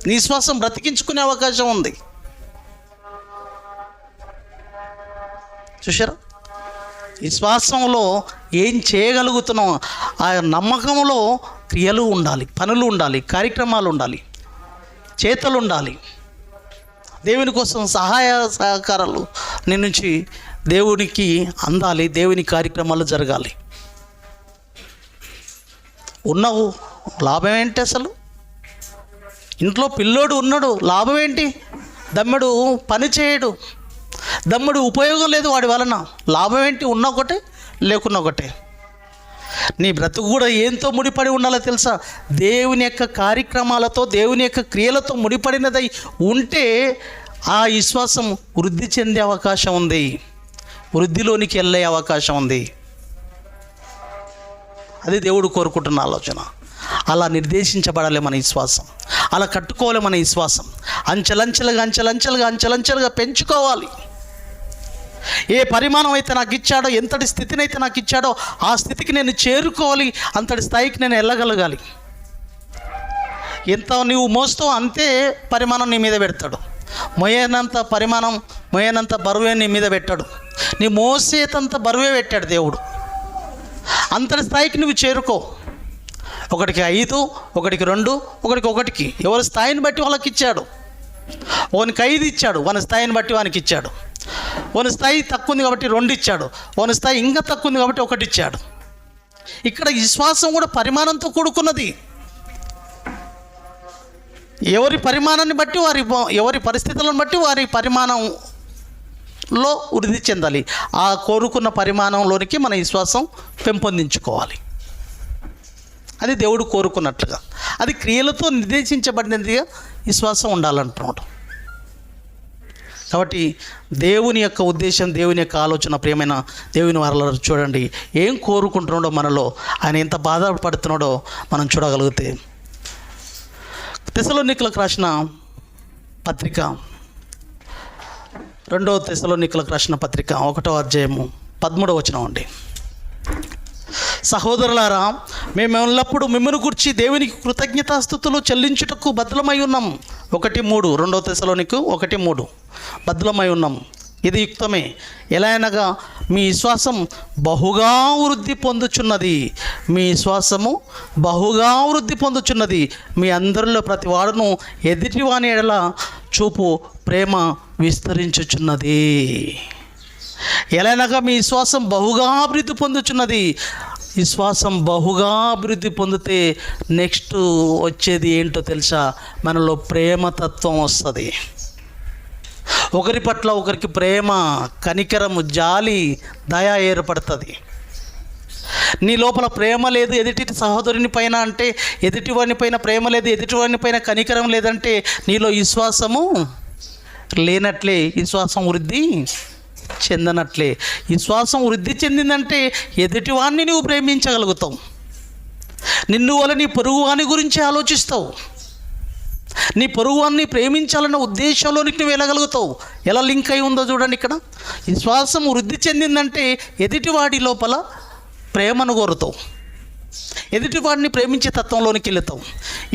నీ విశ్వాసం బ్రతికించుకునే అవకాశం ఉంది. చూశారా? విశ్వాసంలో ఏం చేయగలుగుతున్నాం, ఆ నమ్మకంలో క్రియలు ఉండాలి, పనులు ఉండాలి, కార్యక్రమాలు ఉండాలి, చేతలు ఉండాలి. దేవుని కోసం సహాయ సహకారాలు నీ నుంచి దేవునికి అందాలి. దేవుని కార్యక్రమాలు జరగాలి. ఉన్నావు, లాభం ఏంటి? అసలు ఇంట్లో పిల్లోడు ఉన్నాడు, లాభం ఏంటి? దమ్ముడు పని చేయడు, దమ్ముడు ఉపయోగం లేదు వాడి వలన, లాభం ఏంటి? ఉన్న ఒకటే లేకున్నా ఒకటే. నీ బ్రతుకు కూడా ఏంతో ముడిపడి ఉండాలో తెలుసా? దేవుని యొక్క కార్యక్రమాలతో, దేవుని యొక్క క్రియలతో ముడిపడినదై ఉంటే ఆ విశ్వాసం వృద్ధి చెందే అవకాశం ఉంది, వృద్ధిలోనికి వెళ్ళే అవకాశం ఉంది. అది దేవుడు కోరుకుంటున్న ఆలోచన. అలా నిర్దేశించబడాలి మన విశ్వాసం, అలా కట్టుకోవాలి మన విశ్వాసం. అంచెలంచెలుగా పెంచుకోవాలి. ఏ పరిమాణం అయితే నాకు ఇచ్చాడో, ఎంతటి స్థితిని అయితే నాకు ఇచ్చాడో ఆ స్థితికి నేను చేరుకోవాలి, అంతటి స్థాయికి నేను వెళ్ళగలగాలి. ఎంత నువ్వు మోస్తావు అంతే పరిమాణం నీ మీద పెడతాడు. మోయనంత బరువే నీ మీద పెట్టాడు. నీ మోసేతంత బరువే పెట్టాడు దేవుడు. అంతటి స్థాయికి నువ్వు చేరుకో. ఒకటికి 5, ఒకటికి 2, ఒకటికి 1. ఎవరి స్థాయిని బట్టి వాళ్ళకి ఇచ్చాడు. వానికి 5 ఇచ్చాడు, వాని స్థాయిని బట్టి వానికి ఇచ్చాడు. వాని స్థాయి తక్కువ ఉంది కాబట్టి 2 ఇచ్చాడు, వాని స్థాయి ఇంకా తక్కువ ఉంది కాబట్టి 1 ఇచ్చాడు. ఇక్కడ విశ్వాసం కూడా పరిమాణంతో కూడుకున్నది. ఎవరి పరిమాణాన్ని బట్టి ఎవరి పరిస్థితులను బట్టి వారి పరిమాణంలో వృద్ధి చెందాలి. ఆ కోరుకున్న పరిమాణంలోనికి మన విశ్వాసం పెంపొందించుకోవాలి. అది దేవుడు కోరుకున్నట్లుగా, అది క్రియలతో నిర్దేశించబడినదిగా విశ్వాసం ఉండాలంటున్నాడు. కాబట్టి దేవుని యొక్క ఉద్దేశం, దేవుని యొక్క ఆలోచన, ప్రియమైన దేవుని వారలారా చూడండి, ఏం కోరుకుంటున్నాడో మనలో, ఆయన ఎంత బాధపడుతున్నాడో మనం చూడగలిగితే, తెస్సలోనికీయులకు రాసిన పత్రిక, 2వ తెస్సలోనికీయులకు రాసిన పత్రిక 1వ అధ్యాయము 13వ వచనం అండి. సహోదరులారా, మేము ఎల్లప్పుడూ మిమ్మల్ని గురించి దేవునికి కృతజ్ఞతాస్తుతులు చెల్లించుటకు బద్దలమై ఉన్నాం. 1:3, 2వ తెస్సలోనికీయులకు 1:3 బద్దలమై ఉన్నాం. ఇది యుక్తమే. ఎలా అనగా మీ విశ్వాసం బహుగా వృద్ధి పొందుచున్నది. మీ విశ్వాసము బహుగా వృద్ధి పొందుచున్నది. మీ అందరిలో ప్రతి వాడును ఎదుటివాని ఎడల చూపు ప్రేమ విస్తరించుచున్నది. ఎలానగా మీ విశ్వాసం బహుగా అభివృద్ధి పొందుచున్నది. విశ్వాసం బహుగా అభివృద్ధి పొందితే నెక్స్ట్ వచ్చేది ఏంటో తెలుసా? మనలో ప్రేమతత్వం వస్తుంది. ఒకరి పట్ల ఒకరికి ప్రేమ, కనికరము, జాలి, దయ ఏర్పడుతుంది. నీ లోపల ప్రేమ లేదు ఎదుటి సహోదరుని పైన అంటే, ఎదుటివాని పైన ప్రేమ లేదు, ఎదుటివాని పైన కనికరం లేదంటే నీలో విశ్వాసము లేనట్లే, విశ్వాసం వృద్ధి చెందనట్లే. విశ్వాసం వృద్ధి చెందిందంటే ఎదుటివాన్ని నువ్వు ప్రేమించగలుగుతావు. నిన్ను వల్ల నీ పొరుగువాని గురించి ఆలోచిస్తావు. నీ పొరుగువాన్ని ప్రేమించాలన్న ఉద్దేశంలోనికి నువ్వు వెళ్ళగలుగుతావు. ఎలా లింక్ అయి ఉందో చూడండి ఇక్కడ. విశ్వాసం వృద్ధి చెందిందంటే ఎదుటివాడి లోపల ప్రేమను కోరుతావు, ఎదుటివాడిని ప్రేమించే తత్వంలోనికి వెళుతావు.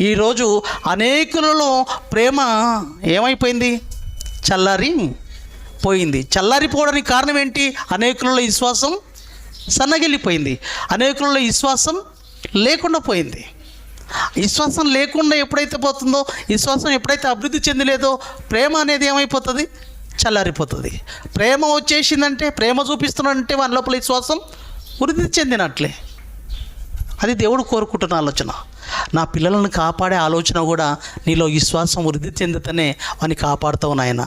ఈరోజు అనేకులలో ప్రేమ ఏమైపోయింది? చల్లారిపోయింది. చల్లారిపోవడానికి కారణం ఏంటి? అనేకులలో విశ్వాసం సన్నగిల్లిపోయింది, అనేకులలో విశ్వాసం లేకుండా పోయింది. విశ్వాసం లేకుండా ఎప్పుడైతే పోతుందో, విశ్వాసం ఎప్పుడైతే అభివృద్ధి చెందలేదో, ప్రేమ అనేది ఏమైపోతుంది? చల్లారిపోతుంది. ప్రేమ వచ్చేసిందంటే, ప్రేమ చూపిస్తున్నాడంటే వాని లోపల విశ్వాసం వృద్ధి చెందినట్లే. అది దేవుడు కోరుకుంటున్న ఆలోచన. నా పిల్లలను కాపాడే ఆలోచన కూడా నీలో విశ్వాసం వృద్ధి చెందితేనే వాడిని కాపాడుతావు నాయన.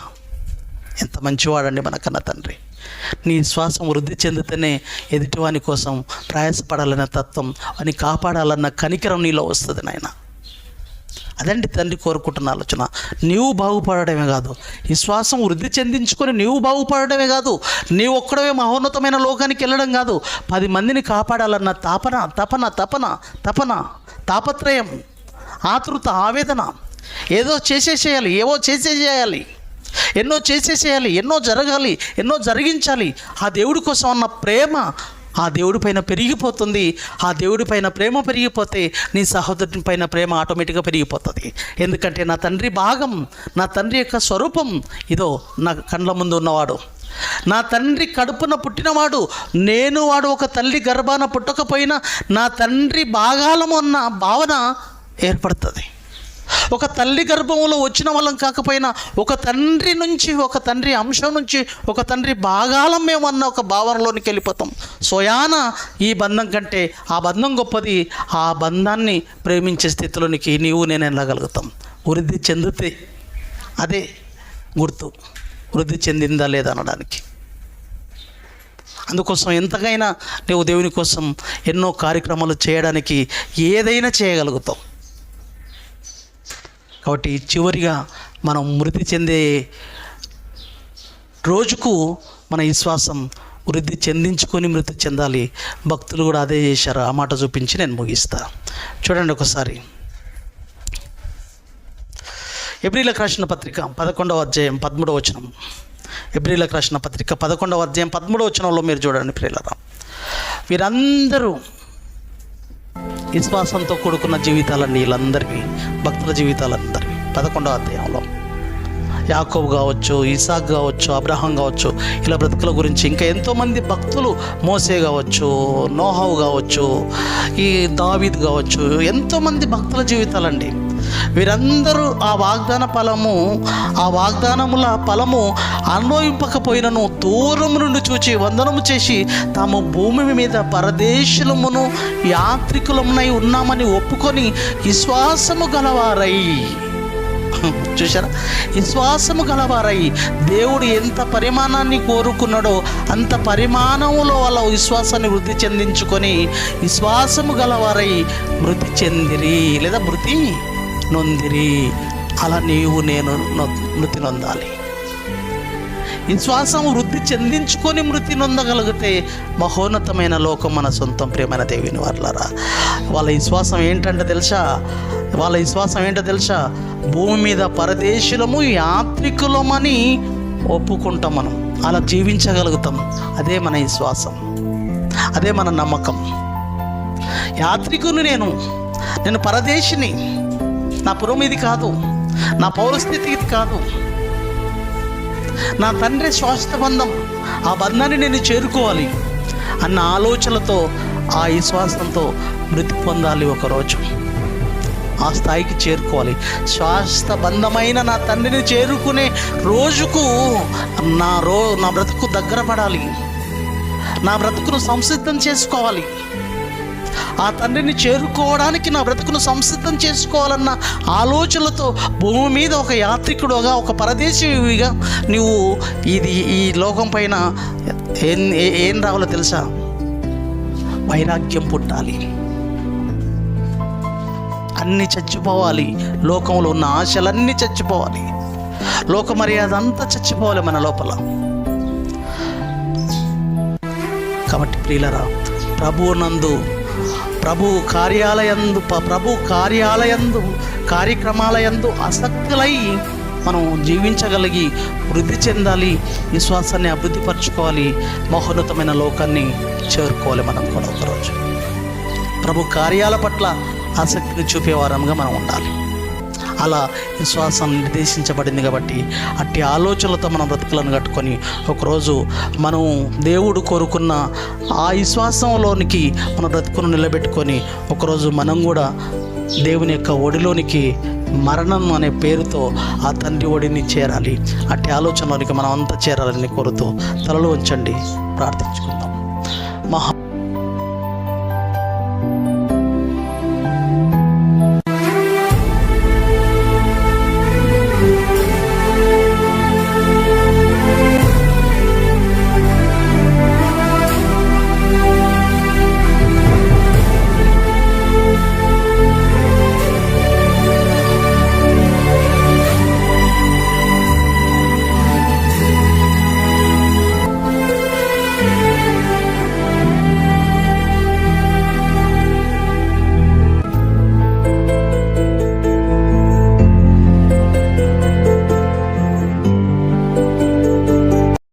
ఎంత మంచివాడండి మన కన్న తండ్రి. నీ విశ్వాసం వృద్ధి చెందితేనే ఎదుటివాని కోసం ప్రయాసపడాలన్న తత్వం, అని కాపాడాలన్న కనికరం నీలో వస్తుంది నాయన. అదండి తండ్రి కోరుకుంటున్న ఆలోచన. నీవు బాగుపడడమే కాదు, విశ్వాసం వృద్ధి చెందించుకొని నీవు బాగుపడడమే కాదు, నీవు ఒక్కడవే మహోన్నతమైన లోకానికి వెళ్ళడం కాదు, 10 మందిని కాపాడాలన్న తాపత్రయం, ఆతృత, ఆవేదన. ఏవో చేసేసేయాలి, ఎన్నో చేసేసేయాలి, ఎన్నో జరగాలి, ఎన్నో జరిగించాలి. ఆ దేవుడి కోసం అన్న ప్రేమ ఆ దేవుడి పైన పెరిగిపోతుంది. ఆ దేవుడి పైన ప్రేమ పెరిగిపోతే నీ సహోదరుని పైన ప్రేమ ఆటోమేటిక్గా పెరిగిపోతుంది. ఎందుకంటే నా తండ్రి భాగం, నా తండ్రి యొక్క స్వరూపం ఇదో నా కళ్ళ ముందు ఉన్నవాడు, నా తండ్రి కడుపున పుట్టినవాడు నేను. వాడు ఒక తల్లి గర్భాన పుట్టకపోయినా నా తండ్రి భాగాలము అన్న భావన ఏర్పడుతుంది. ఒక తల్లి గర్భంలో వచ్చిన వాళ్ళం కాకపోయినా ఒక తండ్రి నుంచి, ఒక తండ్రి అంశం నుంచి, ఒక తండ్రి భాగాలం మేమన్న ఒక భావనలోనికి వెళ్ళిపోతాం. స్వయాన ఈ బంధం కంటే ఆ బంధం గొప్పది. ఆ బంధాన్ని ప్రేమించే స్థితిలోనికి నీవు నేను వెళ్ళగలుగుతాం. వృద్ధి చెందితే అదే గుర్తు, వృద్ధి చెందిందా లేదా అనడానికి. అందుకోసం ఎంతకైనా నువ్వు దేవుని కోసం ఎన్నో కార్యక్రమాలు చేయడానికి ఏదైనా చేయగలుగుతావు. కాబట్టి చివరిగా మనం మృతి చెందే రోజుకు మన విశ్వాసం వృద్ధి చెందించుకొని మృతి చెందాలి. భక్తులు కూడా అదే చేశారు. ఆ మాట చూపించి నేను ముగిస్తా. చూడండి ఒకసారి ఎబ్రీలకు రాసిన పత్రిక 11వ అధ్యాయం 13వ వచనం. ఎబ్రీలకు రాసిన పత్రిక 11వ అధ్యాయం 13వ వచనంలో మీరు చూడండి ప్రియులారా, వీరందరూ విశ్వాసంతో కూడుకున్న జీవితాలన్నీ, వీళ్ళందరికీ భక్తుల జీవితాలందరికీ 11వ అధ్యాయంలో యాకోబు కావచ్చు, ఇసాక్ కావచ్చు, అబ్రహాం కావచ్చు, ఇలా బ్రతుకుల గురించి ఇంకా ఎంతోమంది భక్తులు, మోసే కావచ్చు, నోహవు కావచ్చు, ఈ దావీద్ కావచ్చు, ఎంతోమంది భక్తుల జీవితాలండి. వీరందరూ ఆ వాగ్దానముల ఫలము అనుభవింపకపోయినను దూరం నుండి చూచి వందనము చేసి తాము భూమి మీద పరదేశులమును యాత్రికులమునై ఉన్నామని ఒప్పుకొని విశ్వాసము గలవారై, చూసారా, విశ్వాసము గలవారై దేవుడు ఎంత పరిమాణాన్ని కోరుకున్నాడో అంత పరిమాణంలో వాళ్ళ విశ్వాసాన్ని వృద్ధి చెందించుకొని విశ్వాసము గలవారై మృతి చెందిరి లేదా మృతి నొందిరి. అలా నీవు నేను మృతి నొందాలి. విశ్వాసం వృద్ధి చెందించుకొని మృతి నొందగలిగితే మహోన్నతమైన లోకం మన సొంతం. ప్రియమైన దేవుని వారలారా, వాళ్ళ విశ్వాసం ఏంటంటే తెలుసా, భూమి మీద పరదేశులము యాత్రికులమని ఒప్పుకుంటాం. మనం అలా జీవించగలుగుతాం. అదే మన విశ్వాసం, అదే మన నమ్మకం. యాత్రికుని నేను పరదేశిని, నా పురం ఇది కాదు, నా పౌరస్థితి ఇది కాదు, నా తండ్రి శాశ్వత బంధం, ఆ బంధాన్ని నేను చేరుకోవాలి అన్న ఆలోచనలతో, ఆ విశ్వాసంతో మృతి పొందాలి. ఒకరోజు ఆ స్థాయికి చేరుకోవాలి. శాశ్వత బంధమైన నా తండ్రిని చేరుకునే రోజుకు నా బ్రతుకు దగ్గర పడాలి, నా బ్రతుకును సంసిద్ధం చేసుకోవాలి. ఆ తండ్రిని చేరుకోవడానికి నా బ్రతుకును సంసిద్ధం చేసుకోవాలన్న ఆలోచనలతో భూమి మీద ఒక యాత్రికుడుగా, ఒక పరదేశీవిగా నువ్వు ఈ లోకం పైన ఏం రావాలో తెలుసా? వైరాగ్యం పుట్టాలి. అన్నీ చచ్చిపోవాలి. లోకంలో ఉన్న ఆశలన్నీ చచ్చిపోవాలి. లోక మర్యాద అంతా చచ్చిపోవాలి మన లోపల. కాబట్టి ప్రియులరా, ప్రభు కార్యక్రమాలయందు ఆసక్తులై మనం జీవించగలిగి వృద్ధి చెందాలి. విశ్వాసాన్ని అభివృద్ధిపరచుకోవాలి. మహోన్నతమైన లోకాన్ని చేరుకోవాలి. మనం కూడా ఒకరోజు ప్రభు కార్యాల పట్ల ఆసక్తిని చూపేవారంగా మనం ఉండాలి. అలా విశ్వాసం నిర్దేశించబడింది కాబట్టి అట్టి ఆలోచనలతో మన బ్రతుకులను కట్టుకొని ఒకరోజు మనం దేవుడు కోరుకున్న ఆ విశ్వాసంలోనికి మన బ్రతుకును నిలబెట్టుకొని ఒకరోజు మనం కూడా దేవుని యొక్క ఒడిలోనికి, మరణం అనే పేరుతో ఆ తండ్రి ఒడిని చేరాలి. అట్టి ఆలోచనలోనికి మనం అంతా చేరాలని కోరుతూ తలలు ఉంచండి, ప్రార్థించుకుందాం.